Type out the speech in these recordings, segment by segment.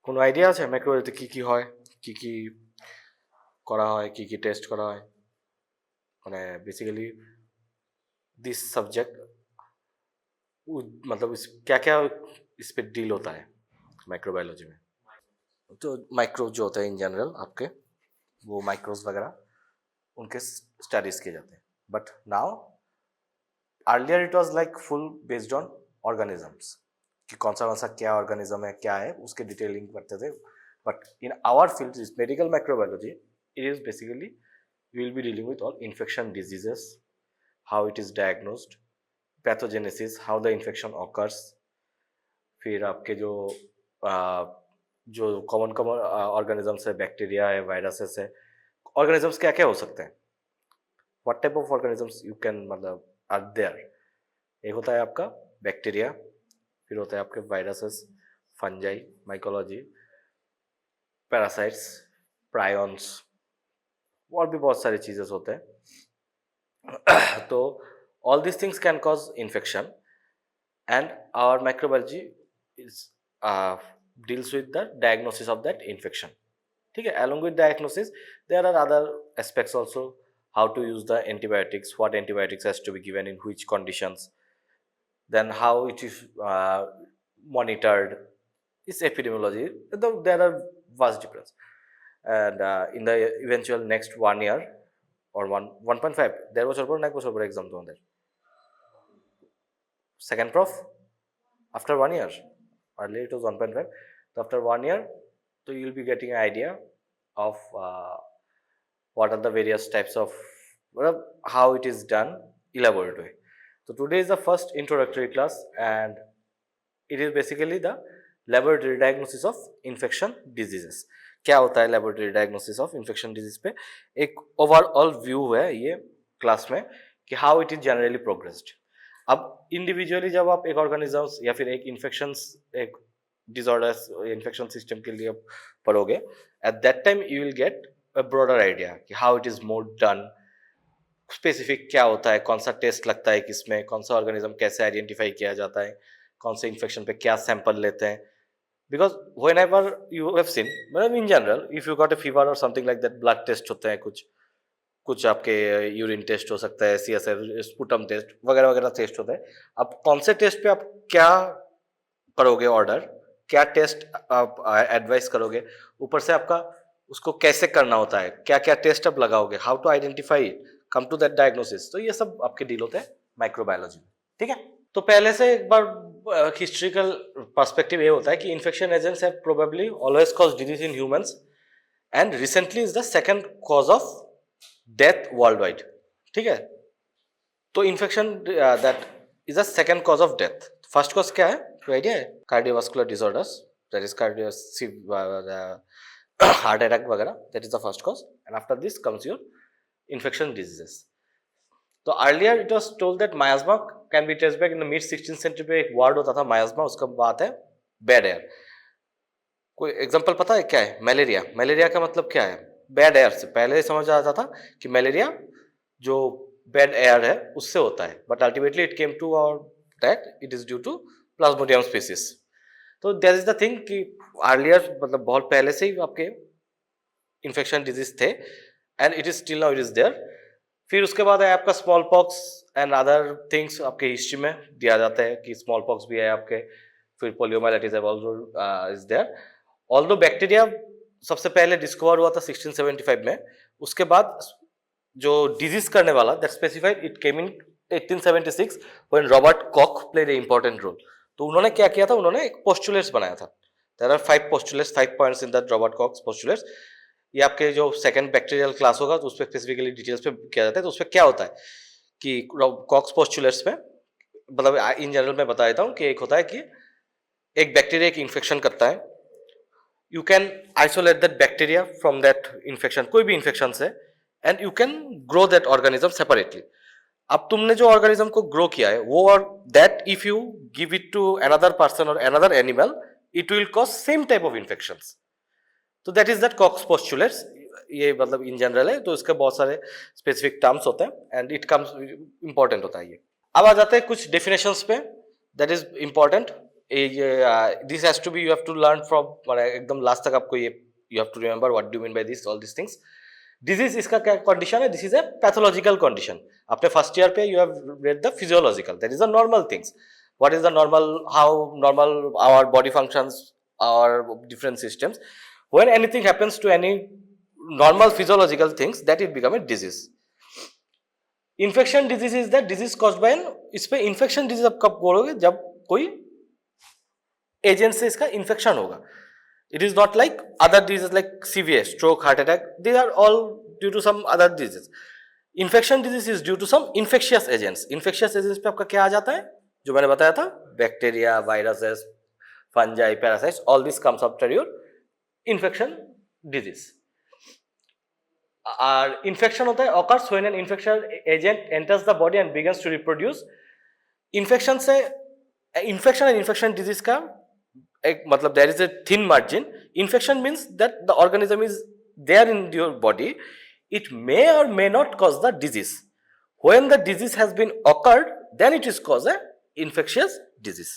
কোনো আইডিয়া আছে মাইক্রোবায়োলজিতে কি কি হয়, কি কি করা হয়, কি কি টেস্ট করা হয়? মানে बेसिकली दिस सब्जेक्ट मतलब इस क्या क्या इस पे डील होता है माइक्रोबायोलॉजी में? तो माइक्रो जो होता है इन जनरल आपके, वो माइक्रोस वगैरह उनके स्टडीज किए जाते हैं. But now earlier it was like full based on organisms कि कौन सा क्या ऑर्गेनिज्म है, क्या है, उसके डिटेलिंग करते थे. But in our field is medical microbiology. It is basically we will be dealing with all infection diseases, how it is diagnosed, pathogenesis, how the infection occurs. फिर आपके जो कॉमन कॉमन ऑर्गेनिजम्स है, bacteria है, viruses है. Organisms क्या क्या हो सकते हैं, what type of organisms you can मतलब आर देयर. एक होता है आपका बैक्टीरिया, फिर होता है आपके viruses, fungi, mycology, parasites, prions, और भी बहुत सारी चीजें होते हैं. तो all these things can cause infection and our microbiology is deals with the diagnosis of that infection. ठीक है. Along with diagnosis there are other aspects also, how to use the antibiotics, what antibiotics has to be given in which conditions, then how it is monitored. It's epidemiology. There are vast difference. And in the eventual next 1 year or 1.5 দেড় বছর পর না 1 বছর পর exam তোমাদের second prof after 1 year, earlier it was 1.5. So after 1 year, so you will be getting an idea of what are the various types of how it is done elaborate way. So today is the first introductory class and it is basically the laboratory diagnosis of infection diseases. क्या होता है laboratory diagnosis of infection disease पे एक overall view है ये class में कि how it is generally progressed. अब इंडिविजुअली जब आप एक ऑर्गेनिजम्स या फिर एक इन्फेक्शन, एक डिसऑर्डर्स इन्फेक्शन सिस्टम के लिए पढ़ोगे, at that time you will get a broader idea कि how it is more done, specific क्या होता है, कौन सा टेस्ट लगता है किसमें, कौन सा ऑर्गेनिज्म कैसे आइडेंटिफाई किया जाता है, कौन से इन्फेक्शन पे क्या सैंपल लेते हैं. Because whenever you have seen मतलब in general if you got a fever or something like that, blood test होते हैं, कुछ कुछ आपके यूरिन टेस्ट हो सकता है, सीएसएफ, स्पुटम टेस्ट वगैरह वगैरह टेस्ट होता है. अब कौन से टेस्ट पे आप क्या करोगे ऑर्डर, क्या टेस्ट आप एडवाइस करोगे, ऊपर से आपका उसको कैसे करना होता है, क्या क्या टेस्ट आप लगाओगे, how to identify, come to that diagnosis. तो ये सब आपके डील होते हैं माइक्रोबायोलॉजी में. ठीक है. तो पहले से एक बार हिस्ट्रिकल पर्सपेक्टिव ये होता है कि infection agents have probably always cause disease in humans and recently is the second cause of death worldwide. ठीक है. तो infection that is the second cause of death. First cause क्या है, कोई आइडिया है? Cardiovascular disorders, that is cardio heart attack वगैरह, that is the first cause. And after this comes your infection diseases. तो earlier it was told that miasma can be traced back in the mid 16th century पे एक word होता था मायाज्मा, उसका बात है bad air. कोई एग्जांपल पता है क्या है? मलेरिया. मलेरिया का मतलब क्या है? बैड एयर से. पहले समझ आता था कि मलेरिया जो बैड एयर है उससे होता है, but ultimately it came to और that it is due to plasmodium species. तो दैट इज द थिंग कि अर्लियर मतलब बहुत पहले से ही आपके इन्फेक्शन डिजीज थे and it is still now it is there. फिर उसके बाद है आपका smallpox and other things आपके हिस्ट्री में दिया जाता है कि स्मॉल पॉक्स भी है आपके, फिर poliomyelitis is there. Although bacteria सबसे पहले डिस्कवर हुआ था 1675 में. उसके बाद जो डिजीज करने वाला that specified it came in 1876 when Robert Koch played a important role. तो उन्होंने क्या किया था, उन्होंने एक पोस्टुलेट्स बनाया था. There are 5 postulates, 5 points in that Robert Koch's postulates. ये आपके जो सेकंड बैक्टीरियल क्लास होगा तो उस पर स्पेसिफिकली डिटेल्स पे किया जाता है. तो उस पर क्या होता है कि कॉक्स पोस्टुलेट्स में मतलब इन जनरल मैं बता देता हूँ कि एक होता है कि एक बैक्टीरिया एक इन्फेक्शन करता है, you can isolate that bacteria from that infection, कोई भी इन्फेक्शन से, and you can grow that organism separately. अब तुमने जो ऑर्गेनिज्म को ग्रो किया है वो, और that if you give it to another person or another animal it will cause same type of infections. तो that is that Koch's postulates. ये मतलब इन जनरल है, तो इसके बहुत सारे स्पेसिफिक टर्म्स होते हैं एंड इट कम्स इंपॉर्टेंट होता है ये. अब आ जाते हैं कुछ डेफिनेशंस पे, that is important. This has to be, you have to learn from, एकदम लास्ट तक आपको ये you have to remember what do mean by this all this things. Disease इसका क्या कंडीशन है? This is a pathological condition. आपने first year पे you have read the physiological, that is the normal things. What is the normal, how normal our body functions, our different systems. When anything happens to any normal physiological things, that it become a disease. Infection disease is that disease caused by an, इस पे infection disease आप कब बोलोगे? जब कोई agent से इसका infection होगा. It is not like other diseases like severe stroke, heart attack. These are all due to some other diseases. Infection disease is due to some infectious agents. Infectious agents पे आपका क्या आ जाता है? जो मैंने बताया था, bacteria, viruses, fungi, parasites, all this comes after your infection disease. और infection होता है occurs when an infection agent enters the body and begins to reproduce. Infection से infection and infection disease का एक मतलब there is a thin margin. Infection means that the organism is there in your body. It may or may not cause the disease. When the disease has been occurred, then it is caused a infectious disease.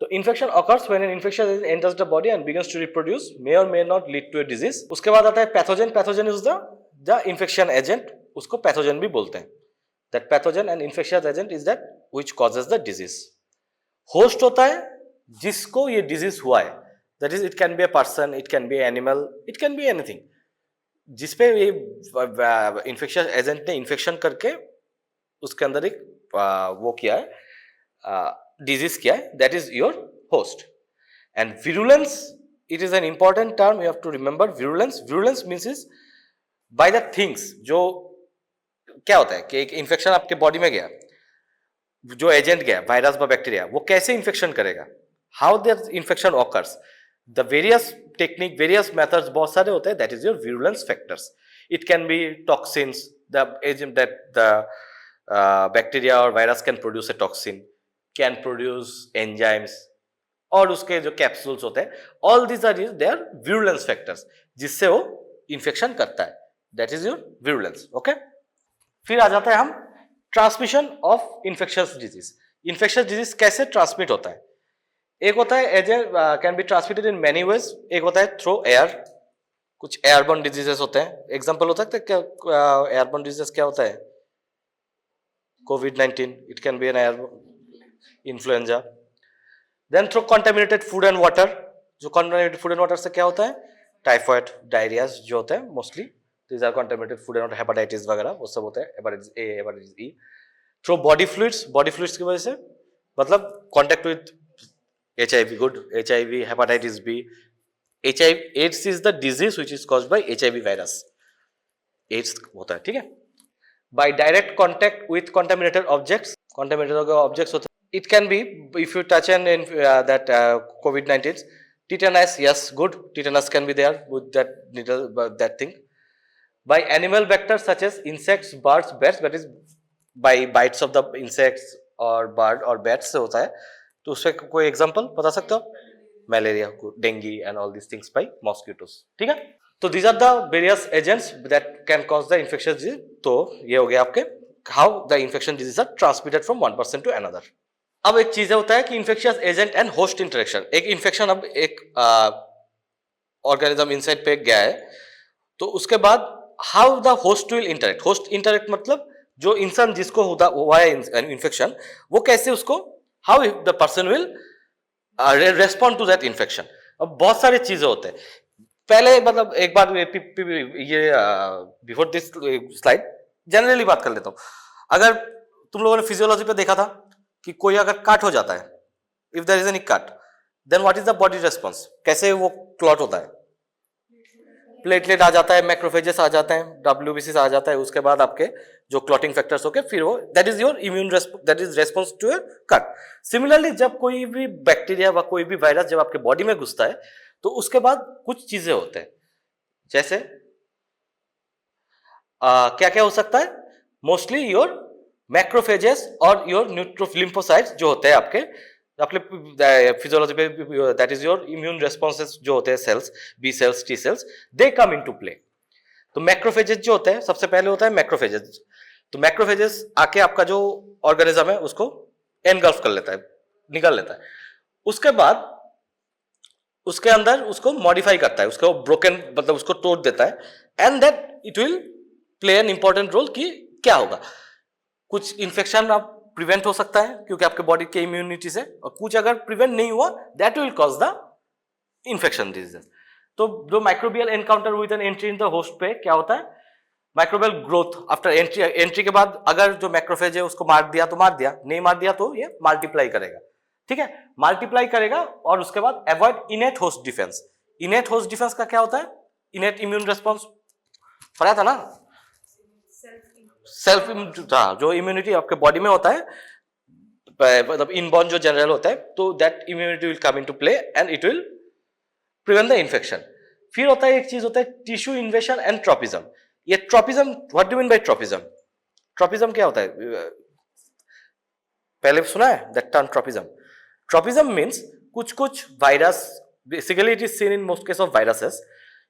So infection occurs when an infection enters the body and begins to reproduce, may or may not lead to a disease. उसके बाद आता है pathogen. Pathogen is the infection agent. उसको pathogen भी बोलते हैं. That pathogen and infectious agent is that which causes the disease. Host होता है जिसको ये डिजीज हुआ है. That is, it can B a person, it can B animal, it can be anything. जिसपे ये इन्फेक्शन एजेंट ने इन्फेक्शन करके उसके अंदर एक वो किया है, डिजीज किया है, that is your host. And virulence, it is an important term, you have to remember. Virulence means is by the things. जो क्या होता है कि एक इन्फेक्शन आपके बॉडी में गया, जो एजेंट गया, वायरस व बैक्टीरिया, वो कैसे इन्फेक्शन करेगा, how the infection occurs, the various technique, various methods बहुत सारे होते हैं. that is your virulence factors. It can be toxins, the agent that the bacteria or virus can produce a toxin, can produce enzymes, और उसके जो capsules होते हैं, all these are their virulence factors जिससे वो infection करता है. that is your virulence. okay. फिर आ जाता है हम transmission of infectious disease. infectious disease कैसे ट्रांसमिट होता है? एक होता है agent can be transmitted in many ways. एक होता है थ्रू एयर. कुछ एयरबोर्न डिजीजेस होते हैं. एग्जांपल हो सकता है क्या एयरबोर्न डिजीजेस क्या होता है? कोविड-19, it can be an airborne. Influenza. Then through contaminated food and water. जो कंटामिनेटेड फूड एंड वाटर से क्या होता है? टाइफाइड, डायरिया जो होता है mostly, these are contaminated food and water. Hepatitis वगैरह वो सब होता है. Hepatitis A, hepatitis E. Through body fluids. Body fluids की वजह से मतलब contact with HIV, good. HIV, hepatitis B. HIV, AIDS is the disease which is caused by HIV virus. AIDS होता है, ठीक है. By direct contact with contaminated objects. Contaminated objects होते हैं. It can be if you touch that COVID-19, tetanus. Yes, good. Tetanus can be there with that needle, that thing. By animal vectors such as insects, birds, bats. That is by bites of the insects or bird or bats से होता है. तो उससे कोई example बता सकते हो? Malaria, dengue and all this things by mosquitoes. ठीक है. तो these are the various agents that can cause the infectious disease. तो ये हो गया आपके how the infection disease are transmitted from one person to another. अब एक चीज होता है कि infectious agent and host interaction. एक इन्फेक्शन अब एक ऑर्गेनिज्म इनसाइड पे गया है, तो उसके बाद how the host will interact. Host interact मतलब जो इंसान जिसको हुआ है इन्फेक्शन, वो कैसे उसको, how the person will respond to that infection. अब बहुत सारे चीजें होते हैं. पहले मतलब एक बार ये बिफोर दिस स्लाइड जनरली बात कर लेता हूँ. अगर तुम लोगों ने फिजियोलॉजी पे देखा था कि कोई अगर कट हो जाता है, if there is any cut, then what is the body response? कैसे वो क्लॉट होता है? प्लेटलेट आ जाता है, मैक्रोफेजेस आ जाते हैं, WBCs आ जाता है. उसके बाद आपके जो क्लॉटिंग फैक्टर्स होके फिर वो that is your immune that is response to a cut. Similarly जब कोई भी बैक्टीरिया व कोई भी वायरस जब आपके बॉडी में घुसता है, तो उसके बाद कुछ चीजें होते हैं. जैसे क्या क्या हो सकता है? मोस्टली योर मैक्रोफेजेस और योर न्यूट्रोलिम्फोसाइट्स जो होते हैं आपके फिजियोलॉजी पे, that is your immune responses जो होते हैं, cells, B cells, T cells, they come into play. तो मैक्रोफेजेस जो होते हैं, सबसे पहले होता है मैक्रोफेजेस. तो मैक्रोफेजेस आके आपका जो ऑर्गेनिज्म है उसको एनगल्फ कर लेता है, निकाल लेता है. उसके बाद उसके अंदर उसको मॉडिफाई करता है, उसको ब्रोकन मतलब उसको तोड़ देता है, and that it will play an important role कि क्या होगा, कुछ इन्फेक्शन आप प्रिवेंट हो सकता है क्योंकि आपके बॉडी के इम्यूनिटी से, और कुछ अगर प्रिवेंट नहीं हुआ that will cause the infection disease. तो जो microbial encounter with an entry in the host पे क्या होता है, माइक्रोबियल ग्रोथ आफ्टर एंट्री के बाद अगर जो मैक्रोफेज है उसको मार दिया तो मार दिया, नहीं मार दिया तो ये मल्टीप्लाई करेगा, ठीक है, मल्टीप्लाई करेगा। और उसके बाद avoid इनेट host defence. इनेट host defence का क्या होता है, इनेट इम्यून रिस्पॉन्स पढ़ा था ना, सेल्फ जो इम्यूनिटी आपके बॉडी में होता है, मतलब इनबॉर्न जो जनरल होता है, तो that immunity will come into play and it will prevent the infection. फिर होता है एक चीज होता है टिश्यू इन्वेशन एंड ट्रॉपिज्म। ये tropism, what do mean bye tropism? Tropism क्या होता है, पहले सुना है that term tropism? Tropism means कुछ कुछ virus, basically it is seen in most case of viruses.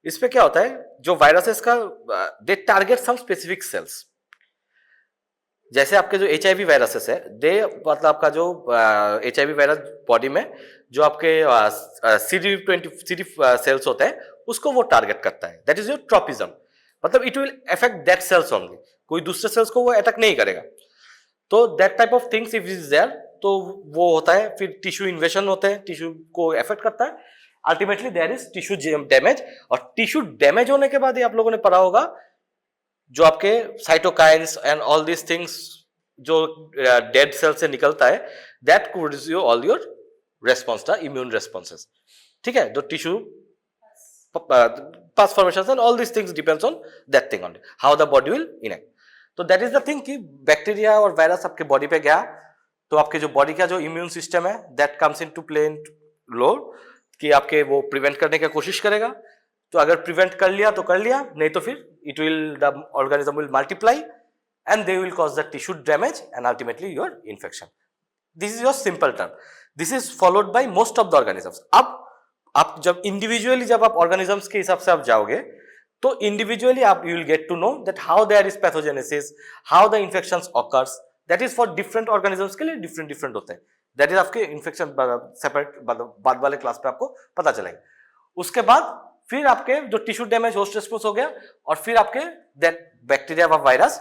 इस पे क्या होता है, जो वायरसेस का दे टारगेट सम स्पेसिफिक सेल्स। जैसे आपके जो HIV वायरसेस है, दे मतलब आपका जो HIV वायरस बॉडी में जो आपके CD20 सेल्स होते हैं उसको वो टारगेट करता है, दैट इज योर ट्रॉपिज्म। मतलब it will affect that cells only, कोई दूसरे सेल्स को वो अटैक नहीं करेगा। तो that type of things if is there, तो वो होता है। फिर टिश्यू इन्वेशन होते हैं, टिश्यू को अफेक्ट करता है, ultimately there is tissue damage. और टिश्यू डैमेज होने के बाद ही आप लोगों ने पढ़ा होगा जो आपके cytokines and all this things जो डेड सेल से निकलता है, that codes you all your response, the immune responses, ठीक है। जो tissue pus formations and all these things depends on that thing only, how the body will enact. तो that is the thing कि bacteria और virus आपके body पे गया तो आपके जो बॉडी का जो इम्यून सिस्टम है that comes into play in low, कि आपके वो प्रिवेंट करने की कोशिश करेगा। तो अगर प्रिवेंट कर लिया तो कर लिया, नहीं तो फिर it will, the organism will multiply and they will cause the tissue damage and ultimately your infection. This is your simple term. This is followed by most of the organisms. अब आप जब इंडिविजुअली जब आप organisms के हिसाब से आप जाओगे तो इंडिविजुअली आप you will get to know that how there is pathogenesis, how the infections occurs, that is for different organisms के लिए डिफरेंट डिफरेंट होते हैं। दैट इज आपके इन्फेक्शन सेपरेट बाद वाले क्लास पे आपको पता चलेगा। उसके बाद फिर आपके जो टिश्यू डैमेज होस्ट रिस्पॉन्स हो गया और फिर आपके दैट बैक्टीरिया व वायरस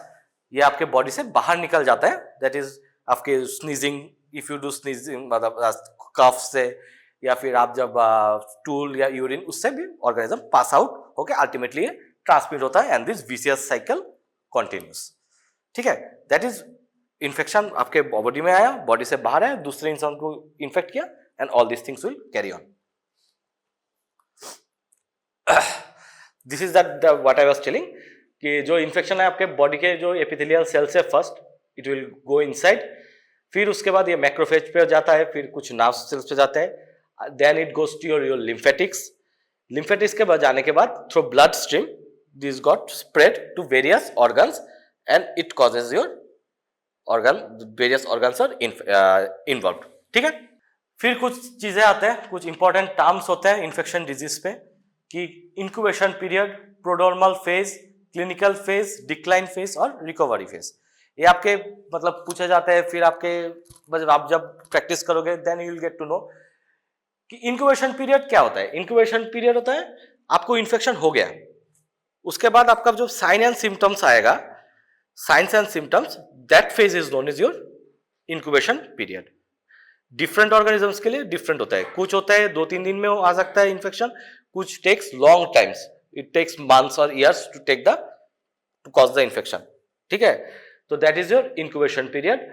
ये आपके बॉडी से बाहर निकल जाता है, दैट इज आपके sneezing, if you do sneezing मतलब कफ से, या फिर आप जब स्टूल या यूरिन उससे भी ऑर्गेनिज्म पास आउट होके अल्टीमेटली ट्रांसमिट होता है and this vicious cycle continuous, ठीक है। दैट इज इन्फेक्शन आपके बॉडी में आया, बॉडी से बाहर आया, दूसरे इंसान को इन्फेक्ट किया and all this things will carry on. This is that what I was telling कि जो इन्फेक्शन है आपके बॉडी के जो एपिथेलियल सेल से first it will go inside, फिर उसके बाद ये मैक्रोफेज पे जाता है, फिर कुछ नर्व सेल्स पे जाते हैं, then it goes to your lymphatics. Lymphatics के बाद जाने के बाद through blood stream this got spread to various organs and it causes your organ, various organs are involved, ठीक है। फिर कुछ चीजें आते हैं, कुछ इंपॉर्टेंट टर्म्स होते हैं इन्फेक्शन डिजीज पे कि incubation period, prodromal phase, clinical phase, decline phase और रिकवरी फेज। ये आपके मतलब पूछे जाते हैं। फिर आपके आप जब प्रैक्टिस करोगे then you will get to know कि इंक्यूबेशन पीरियड क्या होता है। इंक्यूबेशन पीरियड होता है आपको इन्फेक्शन हो गया, उसके बाद आपका जो साइन एंड सिम्टम्स आएगा, science and symptoms, that phase is known is your incubation period. Different organisms के लिए डिफरेंट होता है, कुछ होता है 2-3 दिन में आ सकता है इन्फेक्शन, कुछ takes long times, it takes months or years to take the to cause the infection, ठीक है। तो that is your incubation period.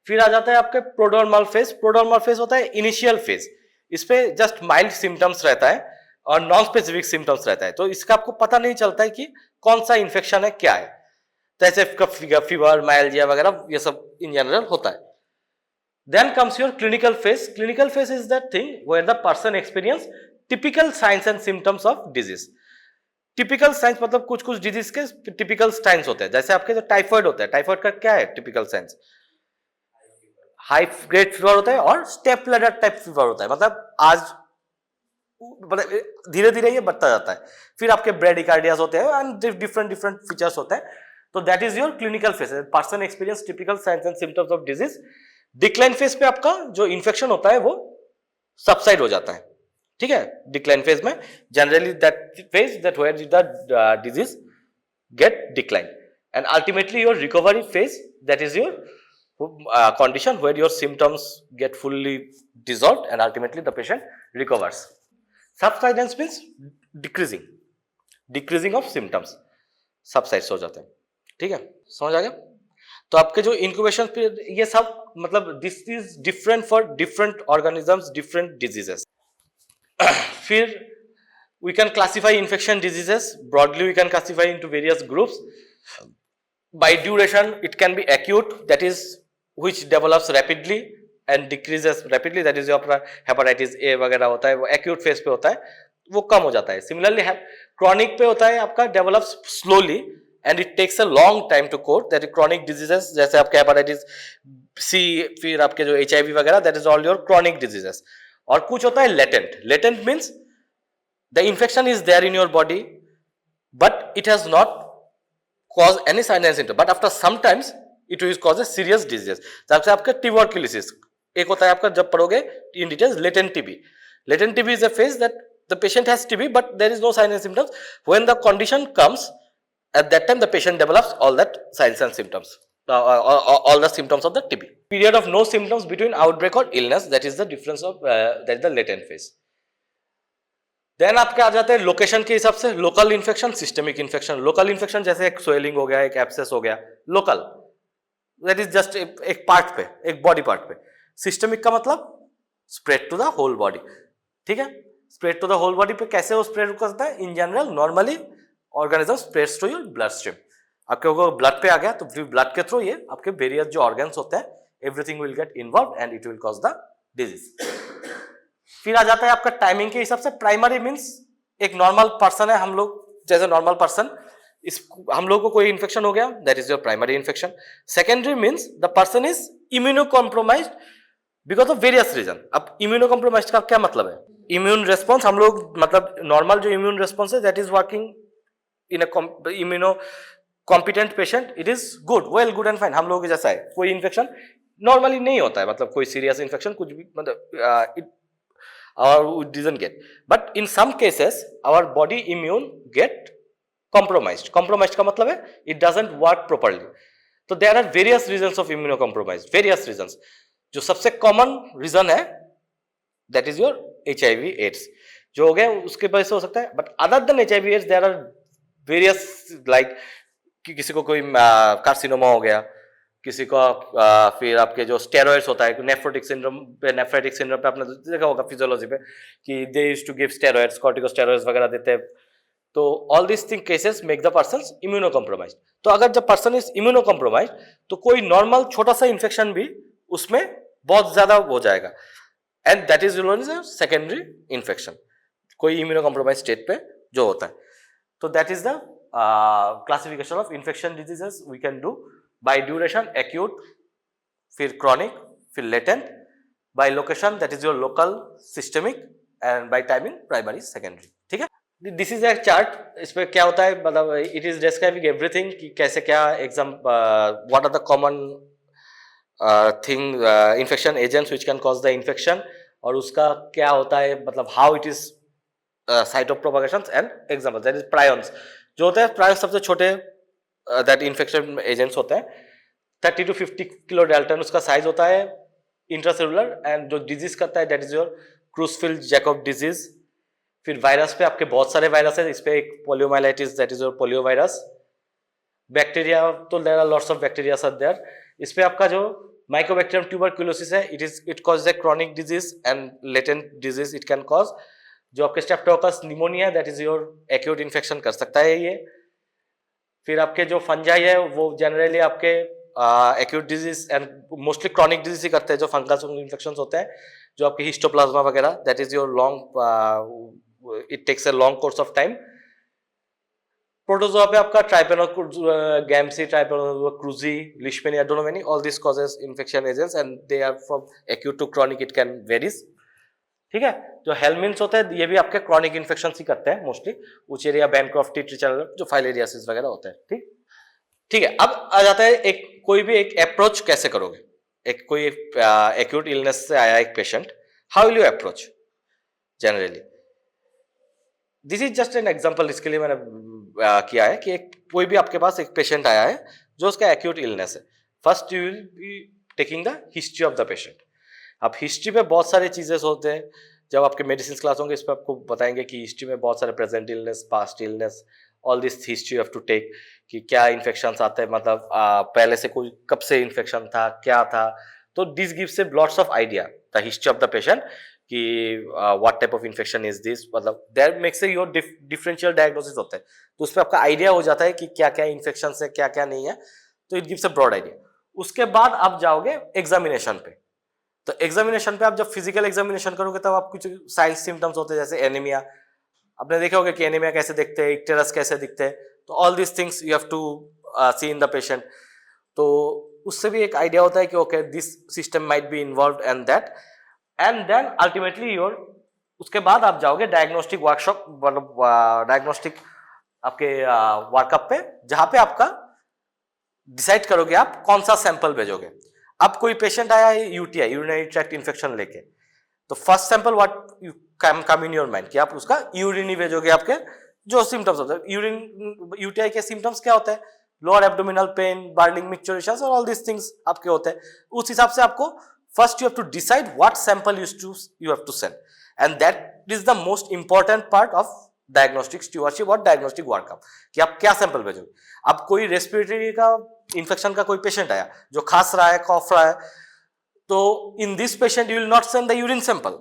फिर आ जाता है आपके प्रोड्रोमल फेज। प्रोड्रोमल फेज होता है इनिशियल फेज, इस पे जस्ट माइल्ड सिम्टम्स रहता है और नॉन स्पेसिफिक सिम्टम्स रहता है, तो इसका आपको पता नहीं चलता है कि कौन सा इन्फेक्शन है, क्या है। तो ऐसे फीवर, माइल्जिया वगैरह ये सब इन जनरल होता है। Then comes your clinical phase. Clinical phase is that thing where the person experience typical signs and symptoms of disease. Typical signs मतलब कुछ कुछ डिजीज के टिपिकल साइंस होते हैं। जैसे आपके जो टाइफाइड होता है, टाइफाइड का क्या है typical science? High grade fever होता है और स्टेप लैडर टाइप फीवर होता है, मतलब आज मतलब धीरे धीरे ये बढ़ता जाता है। फिर आपके ब्रेडिकार्डियास होते हैं एंड डिफरेंट डिफरेंट फीचर्स होते हैं। तो that is your clinical phase, person experience typical signs and symptoms of disease. Decline phase पे आपका जो इन्फेक्शन होता है वो सबसाइड हो जाता है, ठीक है, डिक्लाइन फेज में generally that phase that where the disease get decline and ultimately your recovery phase that is your condition where your symptoms get fully dissolved and ultimately the patient recovers. Subsidence means decreasing of symptoms, subsides हो जाते हैं, ठीक है, समझ आ गया? तो आपके जो इंक्यूबेशन पीरियड ये सब मतलब this is different for different organisms, different diseases. फिर we can classify infection diseases broadly. We can classify into various groups. By duration it can be acute, that is which develops rapidly and decreases rapidly, that is your hepatitis A वगैरह होता है वो acute phase पे होता है, वो कम हो जाता है. Similarly chronic पे होता है आपका develops slowly and it takes a long time to cure, that is chronic diseases जैसे आपके hepatitis C, फिर आपके जो HIV वगैरह, that is all your chronic diseases. और कुछ होता है latent means the infection is there in your body but it has not caused any sign and symptom, but after sometimes it will cause a serious disease. जैसे आपका tuberculosis एक होता है आपका, जब पढ़ोगे in details, latent TB. Latent TB is a phase that the patient has TB but there is no sign and symptoms. When the condition comes, at that time the patient develops all that signs and symptoms, all the symptoms of the TB. Period of no symptoms between outbreak or illness, that is the difference of that is the latent phase. Then आपके आ जाते हैं location के हिसाब से, local infection, systemic infection. Local infection जैसे एक swelling हो गया, एक एब्सेस हो गया, लोकल, दैट इज जस्ट एक पार्ट पे, एक बॉडी पार्ट पे. सिस्टमिक का मतलब spread to the whole body, ठीक है. Spread to the whole body पे कैसे वो स्प्रेड करता है? In general normally organism spreads to your blood stream. आपके ब्लड पे आ गया तो फिर ब्लड के थ्रू ये आपके वेरियस जो ऑर्गन्स होते हैं, everything will get involve and it will cause the disease. फिर आ जाता है आपका टाइमिंग के हिसाब से. प्राइमरी मींस एक नॉर्मल पर्सन है, हम लोग जैसे नॉर्मल पर्सन, हम लोग को कोई इन्फेक्शन हो गया, that is your primary infection. Secondary means the person is immunocompromised because of various reason. अब इम्यूनो कॉम्प्रोमाइज्ड का क्या मतलब है? इम्यून रेस्पॉन्स, हम लोग मतलब नॉर्मल जो इम्यून रेस्पॉन्स है that is working in a immuno competent patient, it is good, well, good and fine. हम लोग जैसा है, कोई इन्फेक्शन नॉर्मली नहीं होता है, मतलब कोई सीरियस इन्फेक्शन कुछ भी, मतलब or we didn't get, but in some cases our body immune get compromised. Compromised का मतलब है it doesn't work properly. तो there are various reasons of immunocompromised, various reasons. जो सबसे common reason है that is your HIV AIDS जो हो गया, उसके वजह से हो सकता है. but other than HIV AIDS there are various like किसी को कोई कार्सिनोमा हो गया, किसी को फिर आपके जो स्टेरॉइड्स होता है, नेफ्रोटिक सिंड्रोम पे आपने देखा होगा फिजियोलॉजी पे कि they used to give steroids, corticosteroids वगैरह देते हैं. तो all this thing cases make the person immunocompromised. तो अगर जब पर्सन इज इम्यूनो कॉम्प्रोमाइज्ड तो कोई नॉर्मल छोटा सा इन्फेक्शन भी उसमें बहुत ज्यादा हो जाएगा and that is secondary infection, कोई इम्यूनो कॉम्प्रोमाइज स्टेट पे जो होता है. तो that is the classification of infection diseases we can do. By duration acute, फिर chronic, फिर latent. By location that is your local, systemic, and by timing primary, secondary. ठीक है? This is a chart. इस पे क्या होता है, मतलब it is describing everything कि कैसे क्या exam, what are the common thing, infection agents which can cause the infection, और उसका क्या होता है, मतलब how it is site of propagations and example. That is prions. जो होता है prions सबसे छोटे that infection agents होते हैं, 30 to 50 किलो डाल्टन उसका साइज होता है, इंट्रासेलुलर. एंड जो डिजीज करता है that is your Creutzfeldt Jakob disease. फिर वायरस पे आपके बहुत सारे वायरस है, इस पे एक poliomyelitis that is your polio virus. Bacteria तो there are lots of bacteria are there. इस पे आपका जो माइकोबैक्टीरियम ट्यूबरक्यूलोसिस है, it cause a chronic disease and latent disease it can cause. जो आपके streptococcus pneumonia that is your acute infection कर सकता है ये. फिर आपके जो फंजाई है वो जनरली आपके acute disease and mostly chronic disease ही करते हैं, जो फंगस इन्फेक्शंस होते हैं, जो आपके हिस्टोप्लाज्मा वगैरह, that is your long, it takes a long course of time. Protozoa पे आपका trypanosoma, gambiense, trypanosoma, cruzi, leishmania, donovani, all this causes infection agents and they are from acute to chronic, it can varies. ठीक है. जो helminths होते हैं ये भी आपके क्रॉनिक इन्फेक्शन ही करते हैं मोस्टली, उचेरिया, बैनक्रॉफ्टी, ट्रिचेरा, जो फाइलेरियासिस वगैरह होते हैं. ठीक ठीक है. अब आ जाता है एक कोई भी एक अप्रोच कैसे करोगे. एक कोई एक्यूट इलनेस से आया एक patient, how will you approach generally? This is just an example, इसके लिए मैंने किया है कि कोई भी आपके पास एक पेशेंट आया है जो उसका एक्यूट इलनेस है. First you will be taking the history of the patient. अब हिस्ट्री में बहुत सारी चीजें होते हैं. जब आपके मेडिसिन क्लास होंगे इस पर आपको बताएंगे कि हिस्ट्री में बहुत सारे present illness, past illness, all this history you have to take, कि क्या इन्फेक्शन आते हैं, मतलब पहले से कोई कब से इन्फेक्शन था, क्या था. तो this gives a lots of idea the history of the patient कि what type of infection is this, मतलब that makes your differential diagnosis होता है. तो उसमें आपका आइडिया हो जाता है कि क्या क्या इन्फेक्शन है, क्या क्या नहीं है. तो it gives a broad idea. उसके बाद आप जाओगे एग्जामिनेशन पे. तो एग्जामिनेशन पे आप जब फिजिकल एग्जामिनेशन करोगे तब आप कुछ साइंस सिम्टम्स होते हैं, जैसे एनीमिया. आपने देखा होगा कि एनीमिया कैसे दिखते हैं, इक्टेरस कैसे दिखते हैं. तो all this things you have to see in the patient. तो उससे भी एक आइडिया होता है कि okay this system might be involve and that. And then ultimately your, उसके बाद आप जाओगे डायग्नोस्टिक वर्कशॉप, मतलब डायग्नोस्टिक आपके वर्कअप पे, जहां पे आपका डिसाइड करोगे आप कौन सा सैंपल भेजोगे. अब कोई पेशेंट आया है यूटीआई, यूरिनरी ट्रैक्ट इन्फेक्शन लेके, तो first sample what you come in your mind कि आप उसका यूरिन ही भेजोगे. आपके जो सिम्टम्स होते हैं यूरिन, यूटीआई के सिम्टम्स क्या होते हैं, लोअर एब्डोमिनल पेन, बर्निंग, मिक्सचरेशन और ऑल दिस थिंग्स आपके होते हैं. उस हिसाब से आपको first you have to decide what sample you have to send, and that is the most important part of diagnostic stewardship और diagnostic workup कि आप क्या सैंपल भेजोगे. अब कोई रेस्पिरेटरी का इन्फेक्शन का कोई पेशेंट आया जो खांस रहा है, कॉफ रहा है, तो in this patient you will not send the urine sample,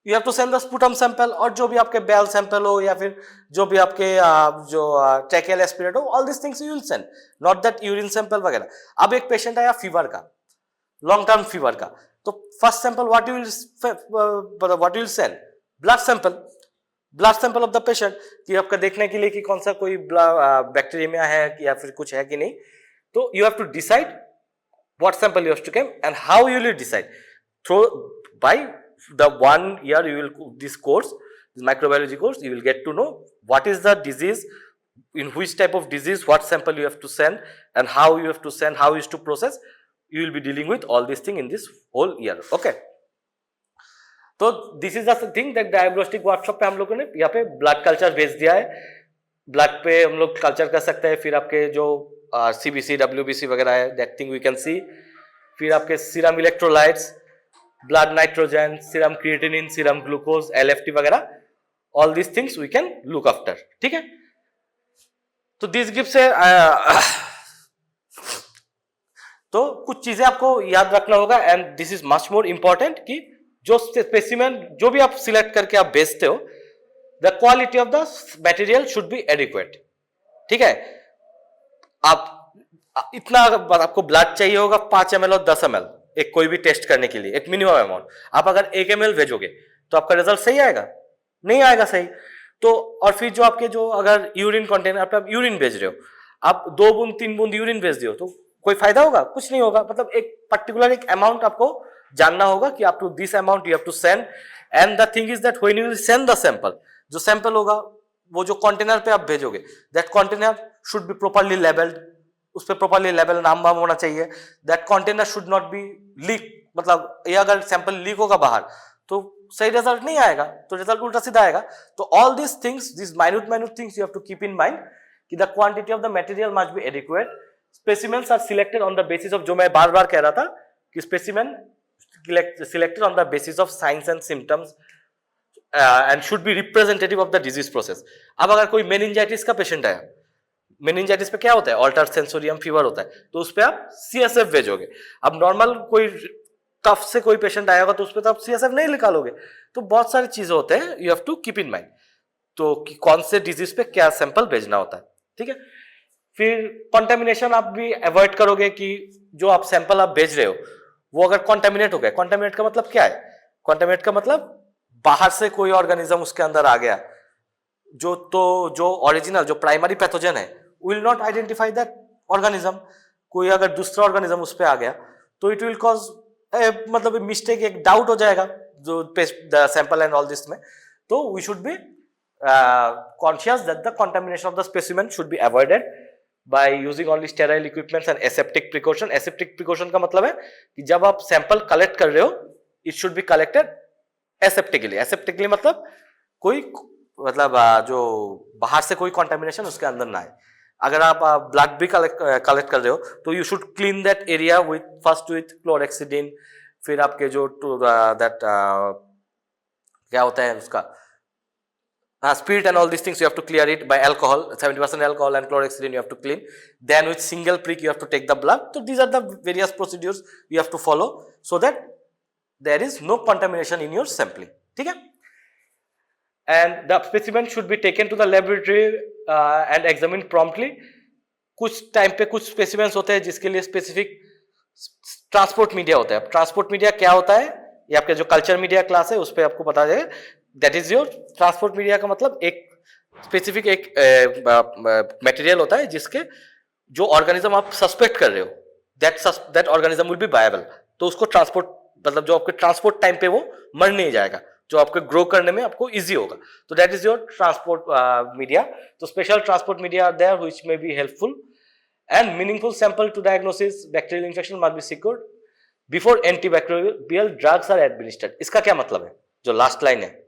you have to send the sputum sample, और जो भी आपके बेल सैंपल हो या फिर जो भी आपके जो ट्रैकियल एस्पिरेट हो, all this things you will send, not that urine sample वगैरह. अब एक पेशेंट आया फीवर का, लॉन्ग टर्म फीवर का, तो first sample what you will send, blood sample, blood sample of the patient, कि आपका देखने के लिए कि कौन सा कोई बैक्टीरिया है या फिर कुछ है कि नहीं. तो you have to decide what sample you have to came and how you will decide through by the 1 year you will this course, this microbiology course, you will get to know what is the disease, in which type of disease, what sample you have to send, and how you have to send, how is to process. You will be dealing with all these thing in this whole year. Okay, तो this is the thing that diagnostic workshop पे हम लोगों ने यहाँ पे blood culture भेज दिया है. ब्लड पे हम लोग कल्चर कर सकते हैं. फिर आपके जो CBC, WBC वगैरह है, that thing we can see. फिर आपके serum electrolytes, blood nitrogen, serum creatinine, serum glucose, LFT वगैरह, all this things we can look after. ठीक है, तो दिस गिव्स ए तो कुछ चीजें आपको याद रखना होगा, and this is much more important कि जो स्पेसिमेन जो भी आप सिलेक्ट करके आप भेजते हो, the quality of the material should be adequate. ठीक है, आप इतना आपको ब्लड चाहिए होगा 5 ml और 10 ml एक कोई भी टेस्ट करने के लिए, एक मिनिमम अमाउंट. आप अगर 1 ml भेजोगे तो आपका रिजल्ट सही आएगा? नहीं आएगा सही. तो और फिर जो आपके जो अगर यूरिन कंटेनर, आप यूरिन भेज रहे हो, आप 2 बूंद 3 बूंद यूरिन भेज दियो तो कोई फायदा होगा? कुछ नहीं होगा. मतलब एक पर्टिकुलर एक अमाउंट आपको जानना होगा कि आप to this amount you have to send. And the thing is that when you will send the sample, जो सैंपल होगा वो जो कंटेनर पे आप भेजोगे, that container should be properly labelled. उस पर प्रॉपर्ली लेबल नाम वाम होना चाहिए. That container should not be leak, मतलब ये अगर सैंपल लीक होगा बाहर तो सही रिजल्ट नहीं आएगा, तो रिजल्ट उल्टा सीधा आएगा. तो all this things, this minute things you have to keep in mind कि the quantity of the material must be adequate. Specimens are selected on the basis of, जो मैं बार बार कह रहा था कि specimen selected on the basis of signs and symptoms and should be representative of the disease process. अब अगर कोई मेनिंजाइटिस का पेशेंट है, मेनिंजाइटिस पे क्या होता है, ऑल्टर सेंसोरियम फीवर होता है, तो उस पे आप CSF भेजोगे. अब नॉर्मल कोई कफ से कोई पेशेंट आया होगा तो उस पे तो आप CSF नहीं निकालोगे. तो बहुत सारी चीजें होते हैं, you have to keep in mind, तो कि कौन से डिजीज पे क्या सैंपल भेजना होता है. ठीक है, फिर कॉन्टेमिनेशन आप भी अवॉइड करोगे कि जो आप सैंपल आप भेज रहे हो वो अगर कॉन्टेमिनेट हो गया. कॉन्टेमिनेट का मतलब क्या है? कॉन्टेमिनेट का मतलब बाहर से कोई ऑर्गेनिज्म उसके अंदर आ गया, जो ओरिजिनल जो प्राइमरी पैथोजन है will not identify that organism. कोई अगर दूसरा ऑर्गेनिज्म उस पे आ गया तो इट विल कॉज मतलब मिस्टेक, एक डाउट हो जाएगा जो the sample and all this में. तो we should be conscious that the contamination of the specimen should be avoided by using only sterile equipments and aseptic precaution. Aseptic precaution का मतलब है कि जब आप सैंपल कलेक्ट कर रहे हो, इट शुड बी कलेक्टेड एसेप्टिकली मतलब कोई मतलब जो बाहर से कोई कंटामिनेशन उसके अंदर ना आए। अगर आप ब्लड भी कलेक्ट कर रहे हो तो you should clean that area with first with chlorhexidine, फिर आपके जो दैट क्या होता है उसका spirit and all these things you have to clear it by alcohol, 70% alcohol and chlorhexidine you have to clean. Then with single prick you have to take the blood. So these are the various procedures you have to follow so that there is no contamination in your sampling. ठीक है? And the specimen should be taken to the laboratory and examined promptly. कुछ time पे कुछ specimens होते हैं जिसके लिए specific transport media होता है। ट्रांसपोर्ट मीडिया क्या होता है, ये आपके जो कल्चर मीडिया क्लास है उस पर आपको पता जाएगा। That is your transport media का मतलब एक स्पेसिफिक एक मटेरियल होता है जिसके जो ऑर्गेनिज्म आप सस्पेक्ट कर रहे हो that organism will be viable, तो उसको ट्रांसपोर्ट मतलब जो आपके ट्रांसपोर्ट टाइम पे वो मर नहीं जाएगा, जो आपके ग्रो करने में आपको इजी होगा, तो that is your transport media. तो special transport media are there which may be helpful and meaningful sample to diagnosis bacterial infection must be secured before antibacterial drugs are administered. इसका क्या मतलब है, जो लास्ट लाइन है,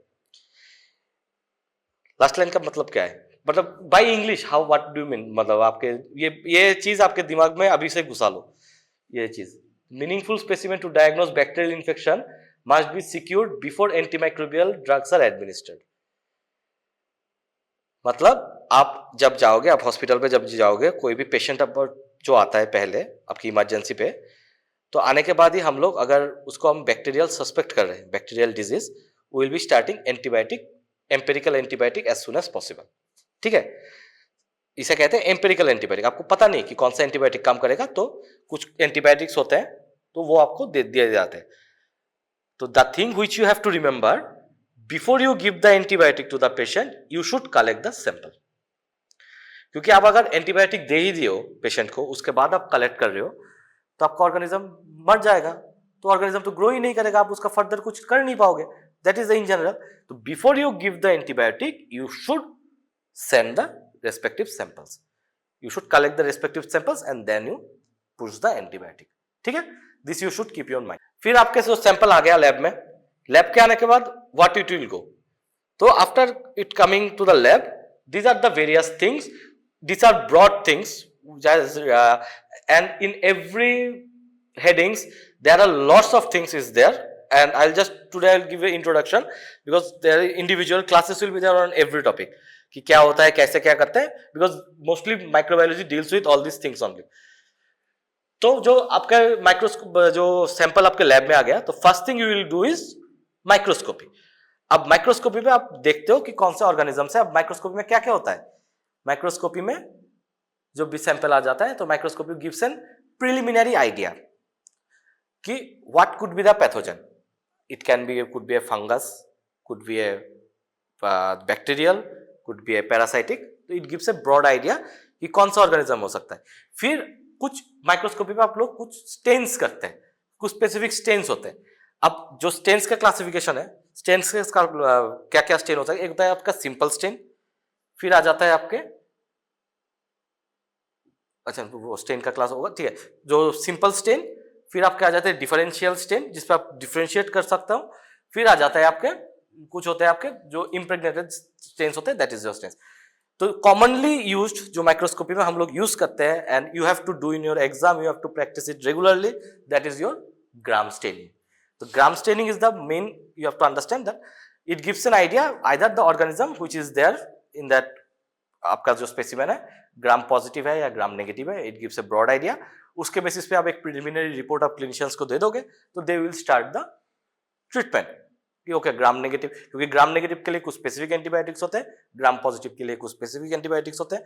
last line का मतलब क्या है, मतलब by English how what do you mean, मतलब आपके ये चीज आपके दिमाग में अभी से घुसा लो। ये चीज meaningful specimen to diagnose bacterial infection must be secured before antimicrobial drugs are administered. मतलब आप जब जाओगे, आप हॉस्पिटल पे जब जाओगे, कोई भी पेशेंट जो आता है पहले आपकी इमरजेंसी पे, तो आने के बाद ही हम लोग अगर उसको हम बैक्टीरियल सस्पेक्ट कर रहे हैं, bacterial disease, will be starting antibiotic, empirical antibiotic as soon as possible. ठीक है, इसे कहते हैं एम्पेरिकल एंटीबायोटिक। आपको पता नहीं कि कौन सा एंटीबायोटिक काम करेगा, तो कुछ एंटीबायोटिक्स होते हैं तो वो आपको दे दिए जाते हैं। तो the thing which you have to remember before you give the antibiotic to the patient, you should collect the sample. क्योंकि आप अगर एंटीबायोटिक दे ही दियो पेशेंट को, उसके बाद आप कलेक्ट कर रहे हो, तो आपका ऑर्गेनिज्म मर जाएगा, तो ऑर्गेनिज्म तो ग्रो ही नहीं करेगा, आप उसका फर्दर कुछ कर नहीं पाओगे। That is in general. So before you give the antibiotic, you should send the respective samples. You should collect the respective samples and then you push the antibiotic. ठीक है? This you should keep your mind. फिर आपके जो sample आ गया lab में, lab के आने के बाद what it will go. तो after it coming to the lab, these are the various things. These are broad things. And in every headings, there are lots of things is there. And today I'll give an introduction because there individual classes will be there on every topic कि क्या होता है, कैसे क्या करते हैं, because mostly microbiology deals with all these things only. तो जो आपका माइक्रोस्कोप जो सैंपल आपके लैब में आ गया, तो first thing you will do is microscopy. अब माइक्रोस्कोपी में आप देखते हो कि कौन से ऑर्गेनिज्म है। अब माइक्रोस्कोपी में क्या क्या होता है, माइक्रोस्कोपी में जो भी सैंपल आ जाता है, तो microscopy gives an preliminary idea कि what could be the pathogen. It could be a fungus, could be a bacterial, could be a parasitic. तो it gives a broad idea कि कौन सा ऑर्गेनिज्म हो सकता है। फिर कुछ माइक्रोस्कोपी पे आप लोग कुछ स्टेन्स करते हैं, कुछ स्पेसिफिक स्टेन्स होते हैं। अब जो स्टेन्स का क्लासिफिकेशन है, स्टेन्स का क्या क्या स्टेन होता है, एक होता है आपका सिंपल स्टेन, फिर आ जाता है आपके, अच्छा वो स्टेन का क्लास होगा, ठीक है, जो सिंपल स्टेन, फिर आपके आ जाते हैं डिफरेंशियल स्टेन जिसपे आप डिफरेंशिएट कर सकते हो, फिर आ जाता है आपके कुछ होते हैं आपके जो इम्प्रेग्नेटेड स्टेन्स होते हैं, दैट इज योर स्टेन्स। तो कॉमनली यूज्ड जो माइक्रोस्कोपी में हम लोग यूज करते हैं, and you have to do in your exam, you have to practice it regularly, that is your gram staining. तो gram staining is the main, you have to understand that it gives an idea either the organism which is there in that, आपका जो specimen है gram positive है या gram negative है, it gives a broad idea. उसके basis पे आप एक प्रिलिमिनरी रिपोर्ट आप क्लिनिशियंस को दे दोगे, तो दे विल स्टार्ट द ट्रीटमेंट कि ओके ग्राम नेगेटिव, क्योंकि ग्राम नेगेटिव के लिए कुछ स्पेसिफिक एंटीबायोटिक्स होते हैं, ग्राम पॉजिटिव के लिए कुछ स्पेसिफिक एंटीबायोटिक्स होते हैं।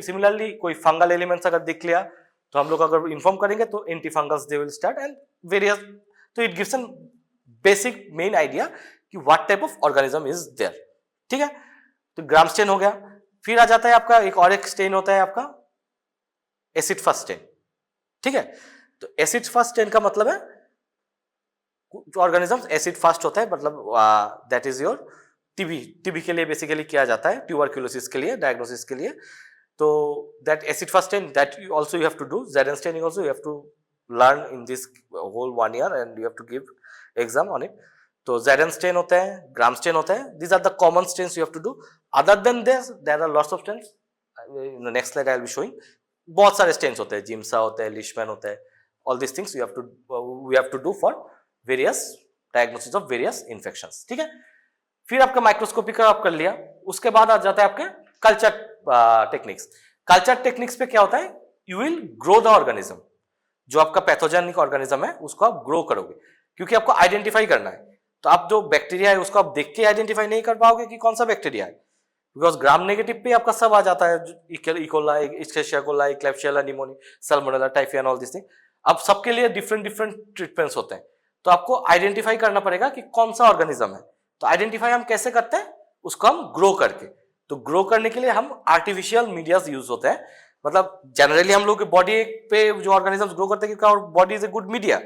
सिमिलरली कोई फंगल एलिमेंट्स अगर दिख लिया, तो हम लोग अगर इन्फॉर्म करेंगे तो anti fungals they will start and various, तो it gives an basic main idea कि what type of organism is there. ठीक है, तो ग्राम स्टेन हो गया। फिर आ जाता है आपका एक और एक स्टेन होता है आपका एसिड फर्स्ट स्टेन। ठीक है, तो एसिड फर्स्ट स्टेन का मतलब है जो ऑर्गेनिज्म एसिड फास्ट होता है, मतलब दैट इज योर टीबी के लिए बेसिकली किया जाता है, ट्यूबरक्यूलोसिस के लिए, डायग्नोसिस के लिए। तो that acid first stain that also you have to do, Z N staining also you have to learn in this whole 1 year and you have to give exam on it. तो ZN stand होते हैं, ग्राम stand होते हैं. These are the common stains you have to do. Other than this, there are lots of stains. In the next slide I will be showing. बहुत सारे stains होते हैं, Giemsa होते हैं, लिशमैन होते हैं. All these things we have to do for various diagnosis of various infections. ठीक है. फिर आपका माइक्रोस्कोपी का आप कर लिया. उसके बाद आ जाता है आपके कल्चर टेक्निक्स. कल्चर टेक्निक्स पे क्या होता है? You will grow the organism. जो आपका पैथोजेनिक ऑर्गेनिज्म है उसको आप ग्रो करोगे, क्योंकि आपको आइडेंटिफाई करना है. तो आप जो बैक्टीरिया है उसको आप देख के आइडेंटिफाई नहीं कर पाओगे कि कौन सा बैक्टीरिया है, बिकॉज ग्राम नेगेटिव पे आपका सब आ जाता है. E coli, escherichia coli, klebsiella pneumoniae, salmonella, typhi, all this thing. अब सबके लिए डिफरेंट डिफरेंट ट्रीटमेंट्स होते हैं. तो आपको आइडेंटिफाई करना पड़ेगा कि कौन सा ऑर्गेनिज्म है. तो आइडेंटिफाई हम कैसे करते हैं? उसको हम ग्रो करके. तो ग्रो करने के लिए हम आर्टिफिशियल मीडियाज यूज होते हैं. मतलब जनरली हम लोग की बॉडी पे जो ऑर्गेनिजम्स ग्रो करते हैं, क्योंकि body is a good media,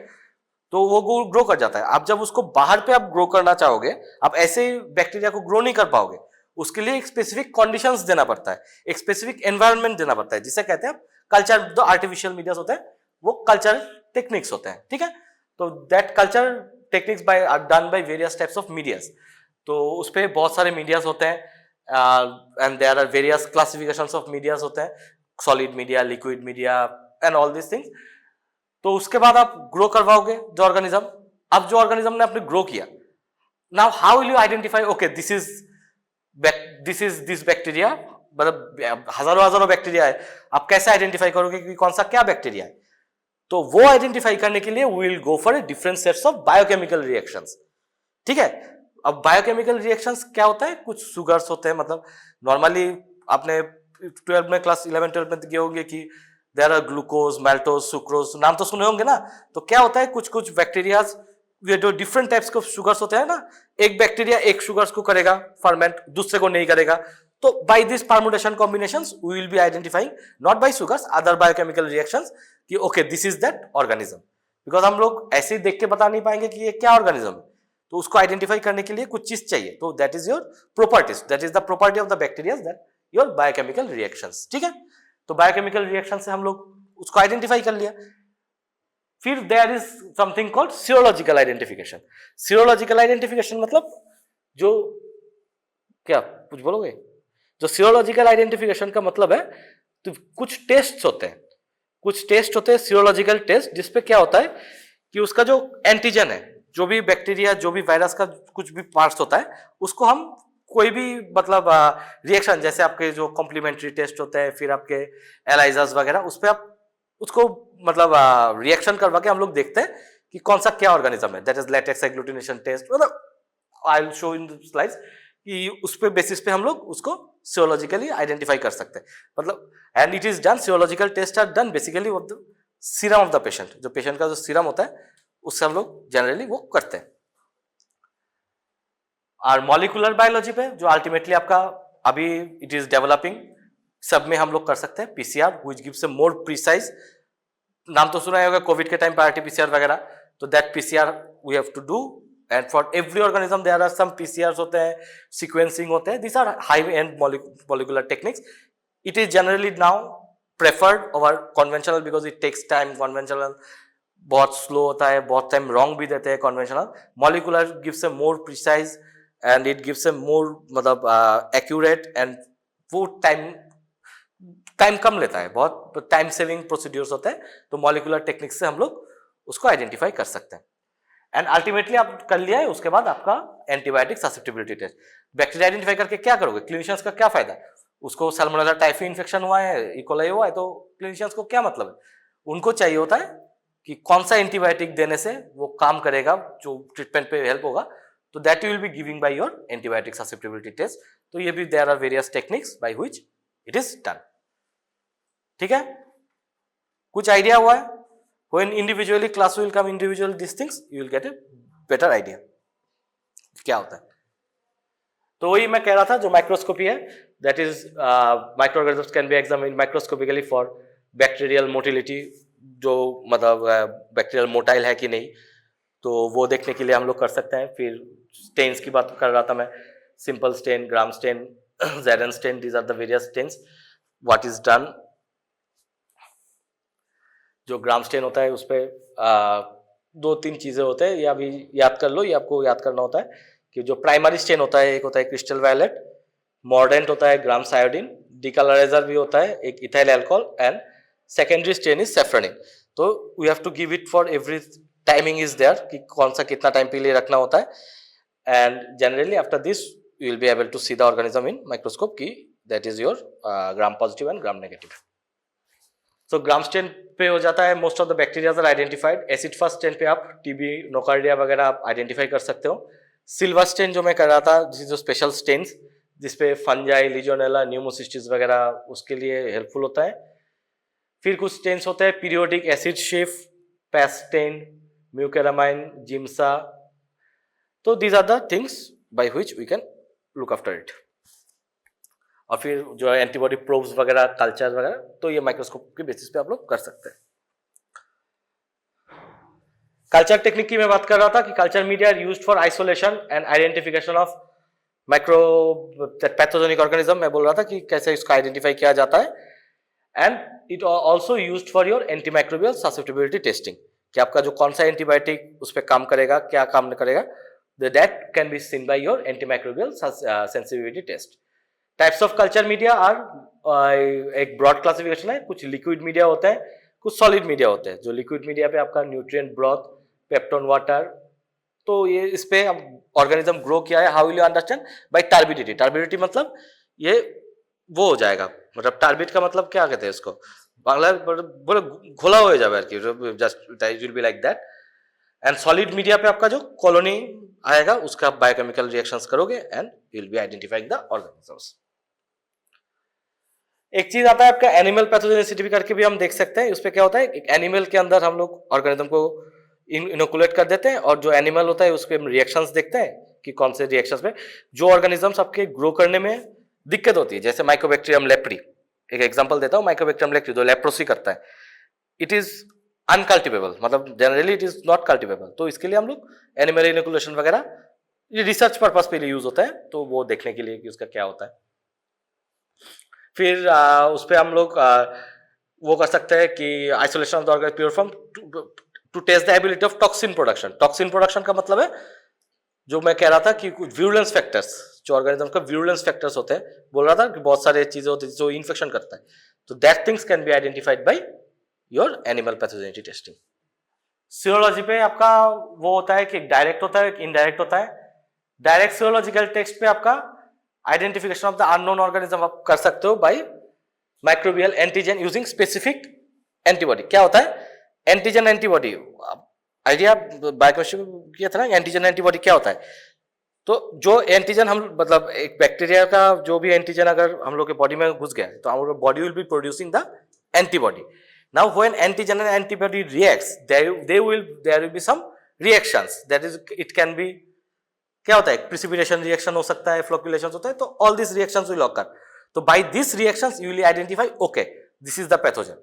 तो वो ग्रो कर जाता है. आप जब उसको बाहर पे आप ग्रो करना चाहोगे, आप ऐसे बैक्टीरिया को ग्रो नहीं कर पाओगे. उसके लिए एक स्पेसिफिक कंडीशंस देना पड़ता है, एक स्पेसिफिक एनवायरनमेंट देना पड़ता है, जिसे कहते हैं कल्चर. जो आर्टिफिशियल मीडियाज होते हैं वो कल्चर टेक्निक्स होते हैं. ठीक है. तो that culture techniques done by various types of medias. तो उस पर बहुत सारे मीडियाज होते हैं, and there are various classifications of medias होते हैं, solid media, liquid media and all this things. तो उसके बाद आप ग्रो करवाओगे जो ऑर्गेनिज्म. अब जो ऑर्गेनिज्म ने आपने ग्रो किया, now how will you identify, okay this is this bacteria. मतलब हजारों बैक्टीरिया है, आप कैसे आइडेंटिफाई करोगे कि कौन सा क्या बैक्टीरिया है? तो वो आइडेंटिफाई करने के लिए we will go for a different sets of biochemical reactions. ठीक है. अब बायोकेमिकल रिएक्शंस क्या होता है? कुछ सुगर्स होते हैं. मतलब नॉर्मली आपने 12 में, क्लास 11 12 में दिए होंगे कि देयर आर ग्लूकोज, मैल्टोज, सुक्रोज, नाम तो सुने होंगे ना. तो क्या होता है, कुछ कुछ बैक्टीरियाज, ये जो डिफरेंट टाइप्स के शुगर्स होते हैं ना, एक बैक्टीरिया एक शुगर्स को करेगा फर्मेंट, दूसरे को नहीं करेगा. तो by this permutation combinations we will be identifying, not by sugars, other biochemical reactions, कि okay this is that organism. Because हम लोग ऐसे ही देख के बता नहीं पाएंगे कि ये क्या ऑर्गेनिज्म है. तो उसको आइडेंटिफाई करने के लिए कुछ चीज चाहिए. तो that is your properties, that is the property of the bacteria, that your biochemical reactions. ठीक है. तो बायोकेमिकल रिएक्शन से हम लोग उसको आइडेंटिफाई कर लिया. फिर there is something called serological identification. Serological identification मतलब जो, क्या कुछ बोलोगे? जो सीरोलॉजिकल आइडेंटिफिकेशन का मतलब है, तो कुछ टेस्ट होते हैं, सीरोलॉजिकल टेस्ट, जिसपे क्या होता है कि उसका जो एंटीजन है, जो भी बैक्टीरिया, जो भी वायरस का कुछ भी पार्ट्स होता है, उसको हम कोई भी मतलब रिएक्शन, जैसे आपके जो कॉम्प्लीमेंट्री टेस्ट होते हैं, फिर आपके एलाइजास वगैरह, उस पर आप उसको मतलब रिएक्शन करवा के हम लोग देखते हैं कि कौन सा क्या ऑर्गेनिज्म है. That is latex agglutination test. मतलब I will show in the slides कि उस पे बेसिस पे हम लोग उसको सीरोलॉजिकली आइडेंटिफाई कर सकते हैं. मतलब and it is done, serological test are done basically of the serum of the patient. जो पेशेंट का जो सीरम होता है उससे हम लोग जनरली वो करते हैं. और मॉलिकुलर बायोलॉजी पे जो अल्टीमेटली आपका अभी इट इज डेवलपिंग, सब में हम लोग कर सकते हैं PCR, which gives a more precise. नाम तो सुना होगा कोविड के टाइम पे आरटीपीसीआर वगैरह. तो that PCR we have to do, and for every organism there are some PCRs होते हैं, सीक्वेंसिंग होते हैं. This are high end molecular techniques. It is generally now preferred over conventional because it takes time. Conventional बहुत slow होता है, बहुत time wrong भी देते हैं conventional. Molecular gives a more precise and it gives a more मतलब accurate, and वो time कम लेता है, बहुत टाइम सेविंग प्रोसीड्यूर्स होते हैं. तो मॉलिकुलर टेक्निक से हम लोग उसको आइडेंटिफाई कर सकते हैं. एंड अल्टीमेटली आप कर लिया है, उसके बाद आपका antibiotic susceptibility test. Bacteria identify करके क्या करोगे? क्लिनिशियंस का क्या फायदा? उसको सल्मोनेला टाइफी इन्फेक्शन हुआ है, इकोलाई हुआ है, तो क्लिनिशियंस को क्या मतलब है? उनको चाहिए होता है कि कौन सा एंटीबायोटिक देने से वो काम करेगा, जो ट्रीटमेंट पे हेल्प होगा. तो that you will be giving by your antibiotic susceptibility test. तो ये भी there are various techniques by which it is done. ठीक है. कुछ आइडिया हुआ है? When individually class will come individual these things, you will get a better idea क्या होता है. तो वही मैं कह रहा था, जो माइक्रोस्कोपी है, that is microorganisms can be examined microscopically for bacterial motility, जो मतलब बैक्टीरियल मोटाइल है कि नहीं, तो वो देखने के लिए हम लोग कर सकते हैं. फिर स्टेन्स की बात कर रहा था मैं, simple stain, gram stain, ZN stain, these are the various stains. What is done? जो ग्राम स्टेन होता है उस पर दो तीन चीजें होते हैं, या अभी याद कर लो, ये आपको याद करना होता है कि जो प्राइमरी स्टेन होता है, एक होता है क्रिस्टल वायलेट, मॉर्डेंट होता है ग्राम्स आयोडीन, डिकलराइजर भी होता है एक ethyl alcohol, and secondary stain is safranin. तो we have to give it for every timing is there कि कौन सा कितना टाइम के लिए रखना होता है. And generally after this you will be able to see the organism in microscope की that is your gram positive and gram negative. So gram stain पे हो जाता है most of the bacterias are identified. Acid first stain पे आप TB, nocardia वगैरह आप identify कर सकते हो. सिल्वर स्टेन जो मैं कर रहा था, जो स्पेशल स्टेन्स जिसपे फंजाई, लीजियोनेला, न्यूमोसिस्टिस वगैरह, उसके लिए हेल्पफुल होता है. फिर कुछ स्टेन्स होते हैं पीरियोडिक एसिड शिफ, पेस्टेन, म्यूकेरामाइन, जिम्सा. तो these are the things by which we can look after it. और फिर जो है एंटीबॉडी प्रोब्स वगैरह, कल्चर वगैरह, तो ये माइक्रोस्कोप के बेसिस पे आप लोग कर सकते हैं. कल्चर टेक्निक की मैं बात कर रहा था कि culture media are used for isolation and identification of micro pathogenic organism. मैं बोल रहा था कि कैसे इसको आइडेंटिफाई किया जाता है. And it also used for your antimicrobial susceptibility testing, कि आपका जो कौन सा एंटीबायोटिक उस पर काम करेगा, क्या काम करेगा, that can be seen by your antimicrobial sensitivity test. Types of culture media are, एक ब्रॉड क्लासिफिकेशन है. कुछ लिक्विड मीडिया होता है, कुछ सॉलिड मीडिया होते हैं. जो लिक्विड मीडिया पे आपका न्यूट्रिएंट ब्रॉथ, पेप्टोन वाटर, तो ये इस पे ऑर्गेनिज्म ग्रो किया है. How will you understand? By turbidity. Turbidity मतलब ये वो हो जाएगा, मतलब टार्बिड का मतलब क्या कहते हैं इसको, बांग्ला बोले घोला हो जाएगा कि just it will be like that. And solid media पे आपका जो कॉलोनी आएगा उसका आप बायोकेमिकल रिएक्शंस करोगे and you will be identifying the organisms. एक चीज आता है आपका एनिमल पैथोजेनिसिटी करके भी हम देख सकते हैं. उसपे क्या होता है, एक एनिमल के अंदर हम लोग ऑर्गेनिज्म को इनोकुलेट कर देते हैं, और जो एनिमल होता है उस पर रिएक्शंस देखते हैं कि कौन से रिएक्शंस में जो ऑर्गेनिजम्स आपके ग्रो करने में दिक्कत होती है. जैसे माइकोबैक्टीरियम लेप्री, एक एग्जांपल देता हूँ. माइकोबैक्टीरियम लेप्री जो लेप्रोसी करता है, इट इज अनकल्टिवेबल, मतलब generally it is not cultivable. तो इसके लिए हम लोग एनिमल इनोकुलेशन वगैरह ये रिसर्च पर्पस पे यूज होता है, तो वो देखने के लिए कि उसका क्या होता है. फिर उस पर हम लोग वो कर सकते हैं कि isolation of the organism pure form to test the ability of toxin production. Toxin production का मतलब है, जो मैं कह रहा था कि कुछ विरुलेंस फैक्टर्स, जो ऑर्गेनिज्म का विरुलेंस फैक्टर्स होते हैं, बोल रहा था कि बहुत सारे चीजें होती है जो इन्फेक्शन करता है. तो that things can be identified by your animal pathogenicity testing. Serology पे आपका वो होता है कि डायरेक्ट होता है, इनडायरेक्ट होता है. डायरेक्ट सीरोलॉजिकल टेस्ट पे आपका identification of the unknown organism आप कर सकते हो by microbial antigen using specific antibody. क्या होता है एंटीजन एंटीबॉडी? आइडिया बायोकेमिस्ट्री में किया था ना, एंटीजन एंटीबॉडी क्या होता है. तो जो एंटीजन हम, मतलब एक बैक्टीरिया का जो भी एंटीजन अगर हम लोग के बॉडी में घुस गया तो हमारा body will be producing the antibody. Now when antigen and antibody reacts, there will be some reactions. That is, it can be, क्या होता है, प्रिसिपिटेशन रिएक्शन हो सकता है, फ्लोकुलेशन होता है. तो all this reactions will occur. तो by this reactions you will identify okay this is the pathogen.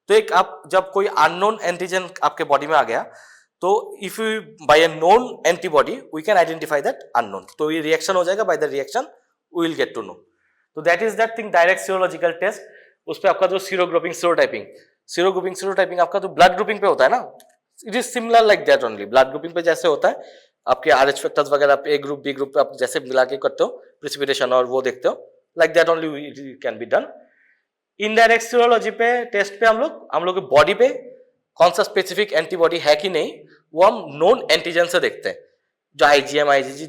तो एक आप जब कोई अननोन एंटीजन आपके बॉडी में आ गया, तो if you by a known antibody we can identify that unknown. तो ये रिएक्शन हो जाएगा, by the reaction we will get to know. तो that is that thing, direct serological test. उस पे आपका जो सीरो ग्रुपिंग, सीरोटाइपिंग आपका जो ब्लड ग्रुपिंग पे होता है ना, it is similar like that only. Blood grouping पे जैसे होता है आपके आरएच फैक्टर्स वगैरह, ए ग्रुप बी ग्रुप पे आप जैसे मिला के करते हो प्रिसिपिटेशन और वो देखते हो, like that only it can be done. Indirect serology पे टेस्ट पे हम लोग के बॉडी पे कौन सा स्पेसिफिक एंटीबॉडी है कि नहीं, वो हम नोन एंटीजन से देखते हैं. जो आईजीएम आईजीजी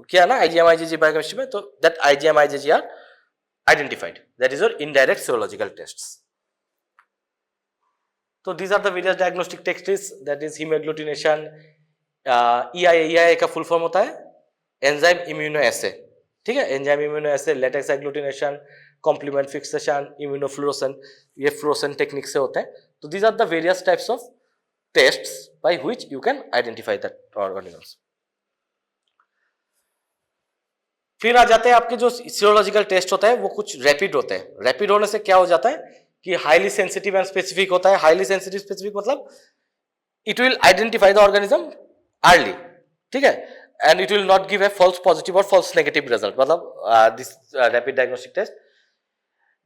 किया ना, आईजीएम आईजीजी बायोकेमिस्ट्री में, तो that IgM IgG are identified. That is your indirect serological tests. तो these are the various diagnostic techniques, that is hemagglutination. EIA का फुल फॉर्म होता है एंजाइम इम्यूनो एसे. ठीक है, enzyme immuno assay, latex agglutination, complement fixation, immunofluorescence, ये fluorescent technique से होते हैं. तो these are the various types of tests by which you can identify that organisms. फिर आ जाते हैं आपके जो सीरोलॉजिकल टेस्ट होता है वो कुछ रैपिड होते हैं. रैपिड होने से क्या हो जाता है कि हाईली सेंसिटिव एंड स्पेसिफिक होता है. हाईली सेंसिटिव स्पेसिफिक मतलब it will identify the organism early. ठीक है, and it will not give a false positive और फॉल्स नेगेटिव रिजल्ट. मतलब this rapid diagnostic test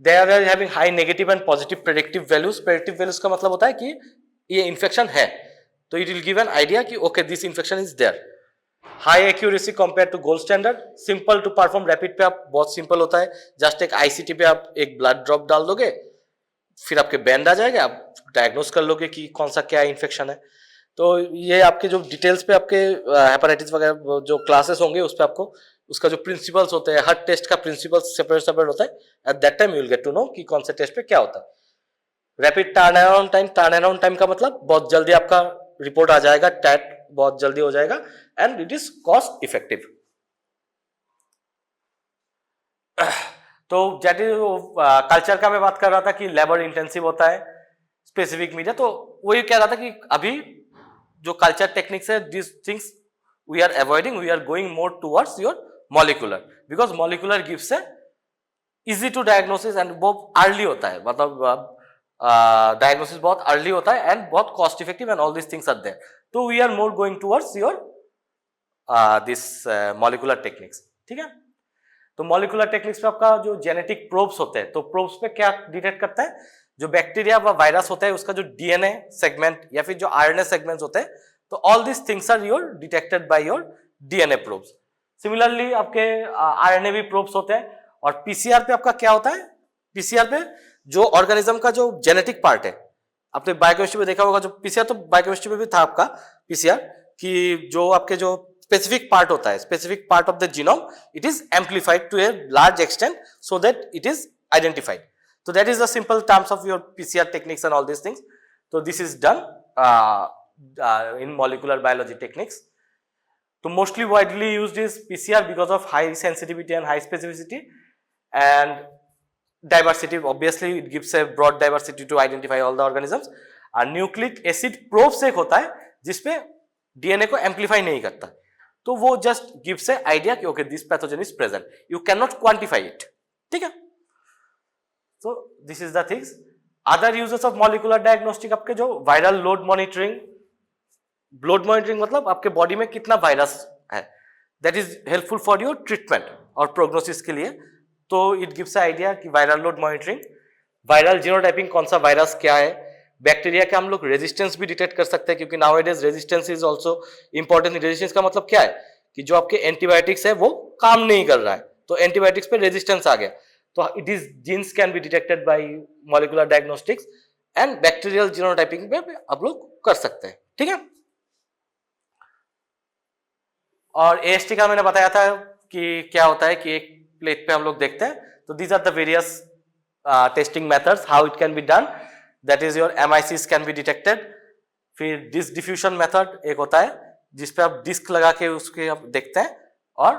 they are having high negative and positive predictive values. Predictive values का मतलब होता है कि ये इन्फेक्शन है, तो it will give an idea कि okay this infection is there. High accuracy compare to gold standard, simple to perform. Rapid पे आप बहुत सिंपल होता है, जस्ट एक आईसीटी पे आप एक ब्लड ड्रॉप डाल दोगे, फिर आपके बैंड आ जाएगा, आप डायग्नोस कर लोगे कि कौन सा क्या इन्फेक्शन है. तो ये आपके जो डिटेल्स पे आपके हेपेटाइटिस वगैरह जो क्लासेस होंगे उस पे आपको उसका जो प्रिंसिपल्स होते हैं, हर टेस्ट का प्रिंसिपल सेपरेट सेपरेट होता है. At that time you will get to know कि कौन से टेस्ट पे क्या होता है. रैपिड टर्न अराउंड टाइम का मतलब बहुत जल्दी आपका रिपोर्ट आ जाएगा, टैट बहुत जल्दी हो जाएगा, and it is cost effective. तो जैसे कल्चर का मैं बात कर रहा था कि लेबर इंटेंसिव होता है, स्पेसिफिक मीडिया, तो वही कह रहा था कि अभी जो कल्चर टेक्निक्स है, this things we are avoiding, we are going more towards your molecular, because molecular gives a easy to diagnosis and बहुत अर्ली होता है, मतलब डायग्नोसिस बहुत अर्ली होता है एंड बहुत cost effective and all this things are there. तो we are more going towards your this molecular techniques. ठीक है, तो मॉलिक्यूलर टेक्निक्स पे आपका जो जेनेटिक प्रोब्स होते हैं, तो प्रोब्स पे क्या डिटेक्ट करता है, जो बैक्टीरिया व वायरस होता है उसका जो डीएनए सेगमेंट या फिर जो आरएनए सेगमेंट्स होते हैं, तो all this things are your detected by your DNA probes. Similarly आपके आरएनए भी प्रोब्स होते हैं. और पीसीआर पे आपका क्या होता है, पीसीआर पे जो ऑर्गेनिज्म का जो जेनेटिक पार्ट है, आपने बायोकेमिस्ट्री में देखा होगा, जो पीसीआर तो बायोकेमिस्ट्री में भी था आपका पीसीआर, कि जो आपके जो स्पेसिफिक पार्ट होता है, specific part of the genome, it is amplified to a large extent so that it is identified. So that is the simple terms of your PCR techniques and all these things. So this is done in molecular biology techniques. So mostly widely used is PCR because of high sensitivity and high specificity and diversity. Obviously it gives a broad diversity to identify all the organisms. और nucleic acid probes एक होता है जिसपे DNA को amplify नहीं करता, तो वो जस्ट गिव्स ए आइडिया कि okay this pathogen is present, you can not quantify it. ठीक है, so this is the things. Other uses of molecular diagnostic, आपके जो viral load monitoring, load monitoring मतलब आपके बॉडी में कितना वायरस है, that is helpful for your treatment और प्रोग्नोसिस के लिए. तो इट गिव्स आइडिया कि viral load monitoring, viral genotyping, कौन सा वायरस क्या है, बैक्टीरिया का हम लोग रेजिस्टेंस भी डिटेक्ट कर सकते हैं, क्योंकि nowadays resistance is also important. Resistance का मतलब क्या है कि जो आपके एंटीबायोटिक्स है वो काम नहीं कर रहा है, तो एंटीबायोटिक्स पे रेजिस्टेंस आ गया, तो it is genes can be detected by molecular diagnostics and bacterial genotyping पे आप लोग कर सकते हैं. ठीक है, और AST का मैंने बताया था कि क्या होता है कि एक प्लेट पे हम लोग देखते हैं. तो these are the various testing methods how it can be done. That is your MICs can be detected. फिर डिस्क डिफ्यूजन मेथड एक होता है जिसपे आप डिस्क लगा के उसके आप देखते हैं, और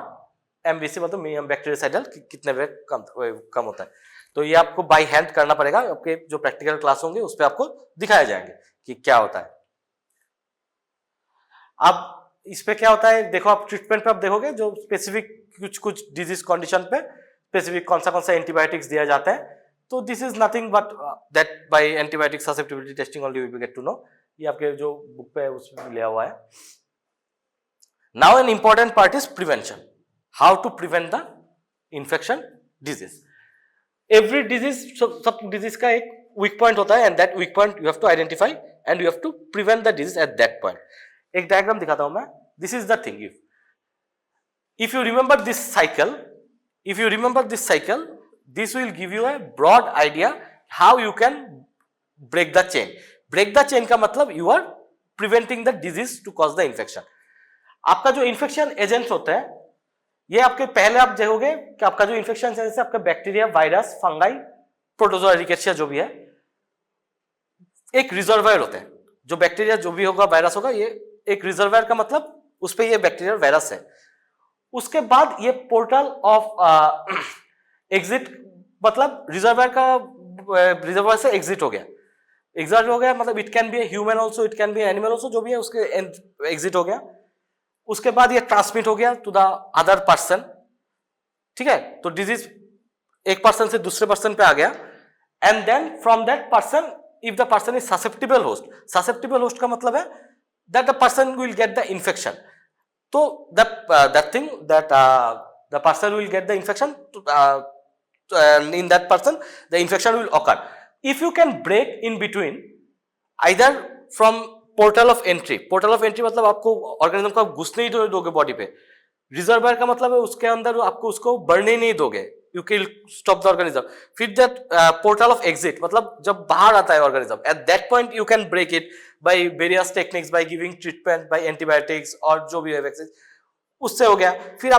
एमबीसी मतलब मिनिमम बैक्टीरियासाइडल कितने वे कम होता है. तो ये आपको बाय हैंड करना पड़ेगा, आपके जो प्रैक्टिकल क्लास होंगे उस पे आपको दिखाए जाएंगे कि क्या होता है. अब इस पे क्या होता है, देखो आप ट्रीटमेंट पे आप देखोगे जो स्पेसिफिक कुछ डिजीज कंडीशन पे स्पेसिफिक कौन सा एंटीबायोटिक्स दिया जाता है. तो this is nothing but that by antibiotic susceptibility testing only we get to know. ये आपके जो बुक पे उसमें लिया हुआ है. Now an important part is prevention. How to prevent the infection disease. Every disease, सब disease का एक weak point होता है, and that weak point you have to identify and you have to prevent the disease at that point. एक diagram दिखाता हूँ मैं. This is the thing. If you remember this cycle, this will give you a broad idea how you can break the chain. Break the chain का मतलब you are preventing the disease to cause the infection. आपका जो infection agents होता है, ये आपके पहले आप देखोगे कि आपका जो इन्फेक्शन है जैसे आपका बैक्टीरिया, वायरस, फंगाई, प्रोटोजोआ, रिकेशिया जो भी है, एक रिजर्वायर होते हैं. जो बैक्टीरिया जो भी होगा, वायरस होगा, ये एक रिजर्वायर का मतलब उस पे ये बैक्टीरिया वायरस है. उसके बाद ये पोर्टल ऑफ एग्जिट, मतलब रिजर्वायर से एग्जिट हो गया. एग्जिट हो गया मतलब it can be human also, it can B animal also, जो भी है उसके एग्जिट हो गया. उसके बाद ये ट्रांसमिट हो गया टू द अदर पर्सन. ठीक है, तो डिजीज एक पर्सन से दूसरे पर्सन पे आ गया, and then from that person, if the person is susceptible host का मतलब है that the person will get the infection. तो that thing that the person will get the infection, in that person the infection will occur. If you can break in between, either from portal of entry मतलब आपको organism को आप घुसने ही दोगे body पे। Reservoir का मतलब है उसके अंदर आपको उसको बढ़ने नहीं दोगे, you can stop the organism. फिर दैट पोर्टल ऑफ एग्जिट मतलब जब बाहर आता है organism, at that point you can break it by various techniques, by giving treatment, by antibiotics और जो भी है वैक्सीन, उससे हो गया। फिर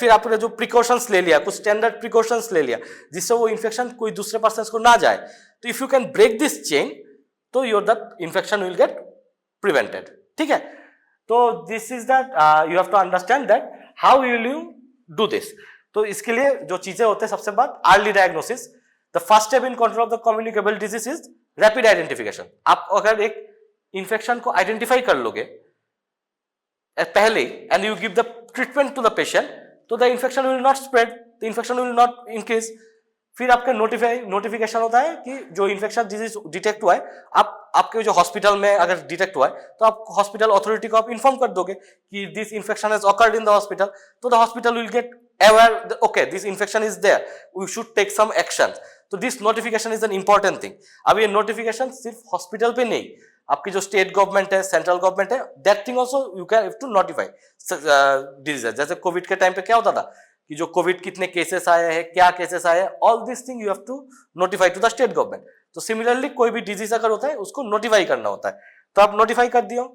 आपने जो प्रिकॉशंस ले लिया, कुछ स्टैंडर्ड प्रिकॉशंस ले लिया जिससे वो इन्फेक्शन कोई दूसरे पर्सन को ना जाए, तो if you can break this chain तो your that infection will get prevented. ठीक है, तो this is that you have to understand that how will you do this. तो इसके लिए जो चीजें होते हैं, सबसे बात early diagnosis. The first step in control of the communicable disease is rapid identification. आप अगर एक इन्फेक्शन को आइडेंटिफाई कर लोगे पहले and you give the treatment to the patient, तो the infection will not spread, the infection will not increase. फिर आपका नोटिफिकेशन होता है कि जो इन्फेक्शन डिजीज डिटेक्ट हुआ है, आपके जो हॉस्पिटल में अगर डिटेक्ट हुआ है तो आप हॉस्पिटल अथॉरिटी को आप इन्फॉर्म कर दोगे कि this infection has occurred in the hospital, तो the hospital will get aware, okay this infection is there, we should take some action. तो this notification is an important thing. अब ये notification सिर्फ हॉस्पिटल पे नहीं, आपकी जो स्टेट गवर्नमेंट है, सेंट्रल गवर्नमेंट है, that thing also you can have to notify disease. जैसे कोविड के टाइम पे क्या होता था कि जो कोविड कितने केसेस आए हैं, क्या केसेस आए हैं, all this thing you have to notify to the state government. तो सिमिलरली कोई भी डिजीज अगर होता है उसको नोटिफाई करना होता है, तो आप नोटिफाई कर दियो।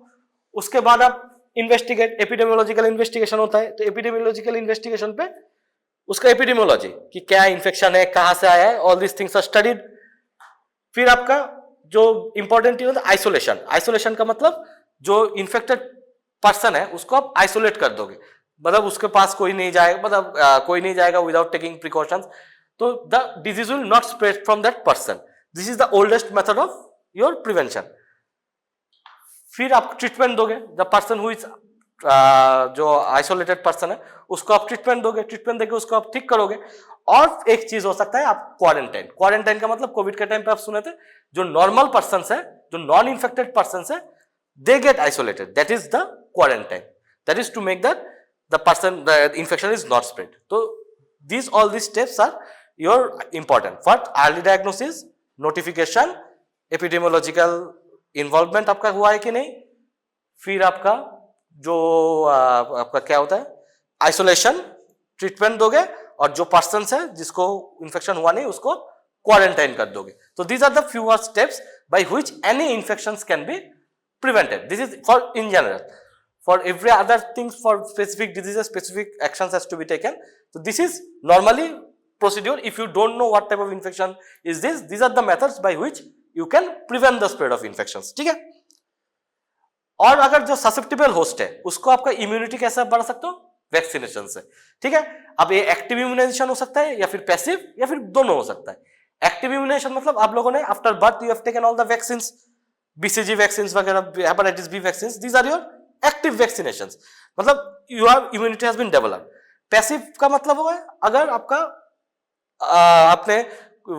उसके बाद आप इन्वेस्टिगेट, एपिडेमियोलॉजिकल इन्वेस्टिगेशन होता है, तो एपिडेमियोलॉजिकल इन्वेस्टिगेशन पे उसका एपिडेमियोलॉजी कि क्या इन्फेक्शन है, कहां से आया है, all this things are studied. फिर आपका जो इंपॉर्टेंट है आइसोलेशन। आइसोलेशन का मतलब जो इन्फेक्टेड पर्सन है उसको आप आइसोलेट कर दोगे, मतलब उसके पास कोई नहीं जाएगा, मतलब कोई नहीं जाएगा विदाउट टेकिंग प्रिकॉशंस, तो the disease will not spread from that person. This is the oldest method of your prevention. फिर आप ट्रीटमेंट दोगे, द पर्सन हु इज जो आइसोलेटेड पर्सन है उसको आप ट्रीटमेंट दोगे, ट्रीटमेंट देके उसको आप ठीक करोगे। और एक चीज हो सकता है आप क्वारंटाइन। क्वारंटाइन का मतलब कोविड के टाइम पे आप सुने थे जो नॉर्मल पर्सन है, जो नॉन इन्फेक्टेड पर्सन है, they get isolated, that is the quarantine, that is to make that the infection is not spread. So all these steps are your important for early diagnosis, notification, epidemiological involvement आपका हुआ है कि नहीं, फिर आपका जो आपका क्या होता है आइसोलेशन, ट्रीटमेंट दोगे, और जो पर्सन है जिसको इन्फेक्शन हुआ नहीं उसको क्वारंटाइन कर दोगे। तो these are the few steps by which any infections can be prevented. This is for in general. For every other things, for specific diseases, specific actions has to be taken. So this is normally procedure. If you don't know what type of infection is this, these are the methods by which you can prevent the spread of infections. ठीक है। और अगर जो susceptible host है उसको आपका immunity कैसे बढ़ा सकते हो, वैक्सीनेशन से। ठीक है, अब ये एक्टिव इम्यूनाइजेशन हो सकता है या फिर पैसिव या फिर दोनों हो सकता है। एक्टिव इम्यूनाइजेशन मतलब आप लोगों ने after birth you have taken all the vaccines, BCG vaccines वगैरह, hepatitis B vaccines, these are your active vaccinations, मतलब your immunity has been developed. Passive का मतलब होगा अगर आपका आपने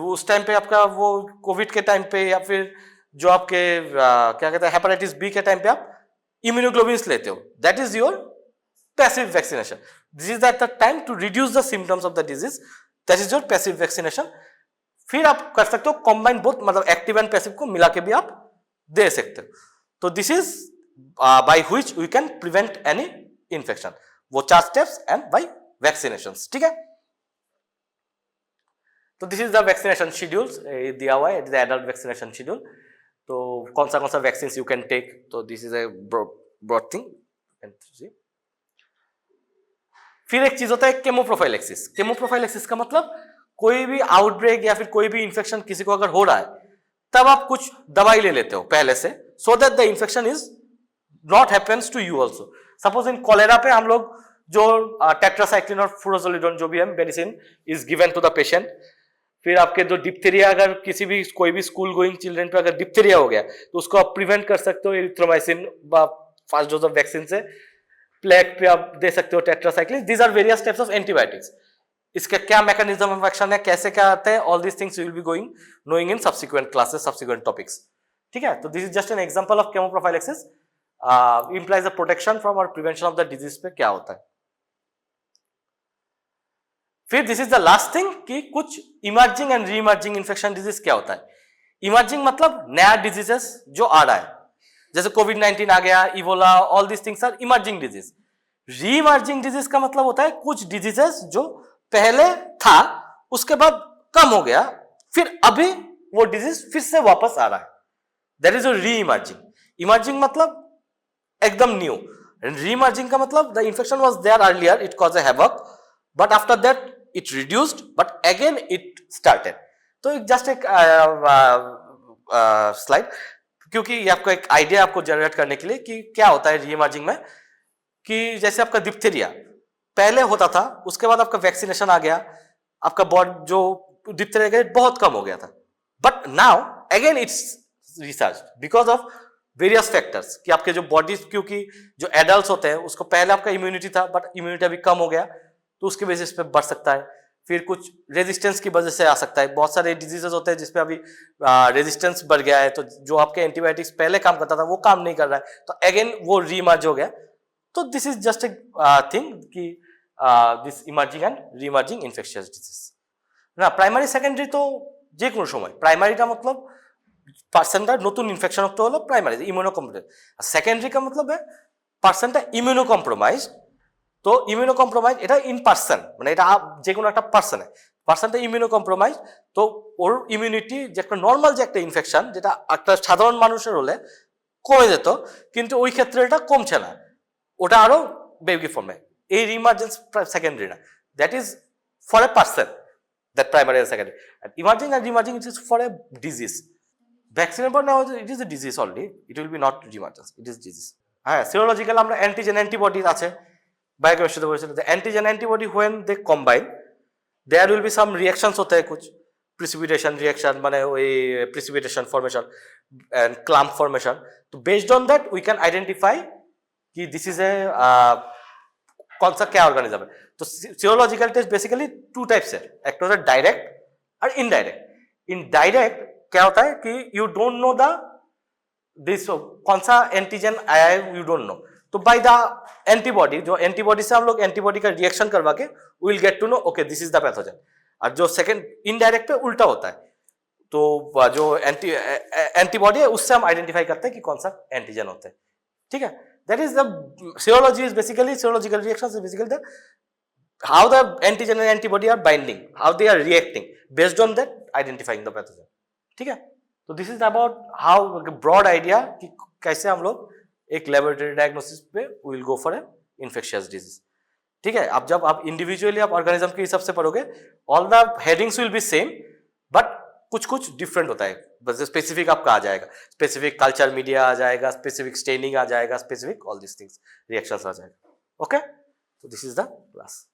उस टाइम पे आपका वो कोविड के टाइम पे या फिर जो आपके क्या कहते हैं हेपेटाइटिस बी के टाइम पे आप इम्यूनोग्लोबिन्स लेते हो, that is your passive vaccination. This is at the time to reduce the symptoms of the disease, that is your passive vaccination. फिर आप कर सकते हो कॉम्बाइन बोथ, मतलब एक्टिव एंड पैसिव को मिला के भी आप दे सकते हो। तो this is by which we can prevent any infection. वो 4 steps and by vaccinations. ठीक है, तो this is the vaccination schedules दिया हुआ है, it is the adult vaccination schedule. तो कौन सा वैक्सीन you can take, तो this is a broad thing. फिर एक चीज होता है केमोप्रोफाइलेक्सिस। केमोप्रोफाइलेक्सिस का मतलब कोई भी आउटब्रेक या फिर कोई भी इंफेक्शन किसी को अगर हो रहा है तब आप कुछ दवाई ले लेते हो पहले से, so that the infection is not happens to you also. Suppose in cholera पे हम लोग जो टेट्रासाइक्लिन और फुरोजोलिडोन जो भी है medicine is given to the patient. फिर आपके जो डिप्थीरिया, अगर किसी भी कोई भी स्कूल गोइंग चिल्ड्रन पे अगर डिप्थीरिया हो गया तो उसको आप प्रिवेंट कर सकते हो एरिथ्रोमाइसिन व फर्स्ट डोज ऑफ वैक्सीन से। प्लेग पे आप दे सकते हो tetracycline. These are various types of antibiotics. इसका क्या मैकेनिज्म ऑफ एक्शन है, कैसे क्या आता है, all this things you will be going knowing in subsequent classes, subsequent topics. ठीक है, तो this is just an example of chemoprophylaxis implies the protection from or prevention of the disease पे क्या होता है। फिर this is the last thing कि कुछ emerging and re emerging infection disease क्या होता है। इमर्जिंग मतलब नया डिजीजेस जो आ रहा है, जैसे कोविड-19 आ गया, Ebola, all this things are emerging disease. Reemerging disease का मतलब होता है कुछ डिजीजेस जो पहले था उसके बाद कम हो गया, फिर अभी वो डिजीज फिर से वापस आ रहा है, that is a reemerging. Emerging मतलब एकदम न्यू, रीइमर्जिंग का मतलब the infection was there earlier, it cause a havoc, but after that it reduced, but again it started. तो जस्ट एक स्लाइड, क्योंकि ये आपको एक आइडिया आपको जनरेट करने के लिए कि क्या होता है रीइमर्जिंग में, कि जैसे आपका डिप्थीरिया पहले होता था, उसके बाद आपका वैक्सीनेशन आ गया, आपका बॉडी जो डिप्थीरिया बहुत कम हो गया था, but now again it's research because of various factors, कि आपके जो बॉडी, क्योंकि जो एडल्ट होते हैं उसको पहले आपका इम्यूनिटी था बट इम्यूनिटी अभी कम हो गया, तो उसके बेसिस पे बढ़ सकता है। फिर कुछ रेजिस्टेंस की वजह से आ सकता है, बहुत सारे डिजीजेस होते हैं जिसपे अभी रेजिस्टेंस बढ़ गया है, तो जो आपके एंटीबायोटिक्स पहले काम करता था वो काम नहीं कर रहा है, तो अगेन वो रीमर्ज हो गया। तो this is just a thing कि दिस इमर्जिंग एंड रीमर्जिंग इनफेक्शियस डिजीज না। প্রাইমারি সেকেন্ডারি তো যে কোনো সময়, প্রাইমারিটা মতলব পার্সনটা নতুন ইনফেকশন হতে হলো প্রাইমারি ইমিউনো কম্প্রোমাইজ, আর সেকেন্ডারি का मतलब है পার্সনটা ইমিউনো কম্প্রোমাইজ। তো ইমিউনো কম্প্রোমাইজ এটা ইন পার্সন, মানে এটা যে কোনো একটা পার্সনে, পার্সনটা ইমিউনো কম্প্রোমাইজ, তো ওর ইমিউনিটি যে একটা নর্মাল যে একটা ইনফেকশন যেটা একটা সাধারণ মানুষের হলে কমে যেত, কিন্তু ওই ক্ষেত্রে এটা কমছে না, ওটা আরো বেগি ফর্মে। এই রিমার্জেন্স সেকেন্ডারি না, that is for a person, that primary and secondary. And emerging and remerging, it is for a disease. Vaccine but now it is a disease only, it will be not reemergence, it is disease. হ্যাঁ, serological আমরা antigen antibodies আছে, বায়োকেমিস্ট্রিতে বলেছিল the antigen antibody when they combine there will be some reactions होते हैं, कुछ precipitation reaction মানে ওই precipitation formation and clump formation, तो based on that we can identify कि this is a कौन सा क्या ऑर्गेनिज्म है। तो serological test basically two types है, एक तो होता है डायरेक्ट और इनडायरेक्ट। इनडायरेक्ट क्या होता है कि you don't know the this कौन सा एंटीजन आया है, यू डोंट नो, तो बाय द एंटीबॉडी, जो एंटीबॉडी से हम लोग एंटीबॉडी का रिएक्शन करवा के will get to know okay this is the pathogen. और जो सेकंड इनडायरेक्ट पे उल्टा होता है, तो जो एंटीबॉडी है उससे हम आइडेंटिफाई करते हैं कि कौन सा एंटीजन होता है, ठीक है। That is the serology is basically, serological reactions is basically the how the antigen and antibody are binding, how they are reacting, based on that identifying the pathogen, ठीक है। तो this is about how broad idea कि कैसे हम लोग एक laboratory diagnosis पे will go for A infectious disease, ठीक है। अब जब आप इंडिविजुअली आप ऑर्गेनिज्म के हिसाब से पढ़ोगे, all the headings will be same, but कुछ कुछ डिफरेंट होता है, बस स्पेसिफिक आपका आ जाएगा, स्पेसिफिक कल्चर मीडिया आ जाएगा, स्पेसिफिक स्टेनिंग आ जाएगा, specific all this things reactions आ जाएगा, ओके। तो दिस इज द क्लास।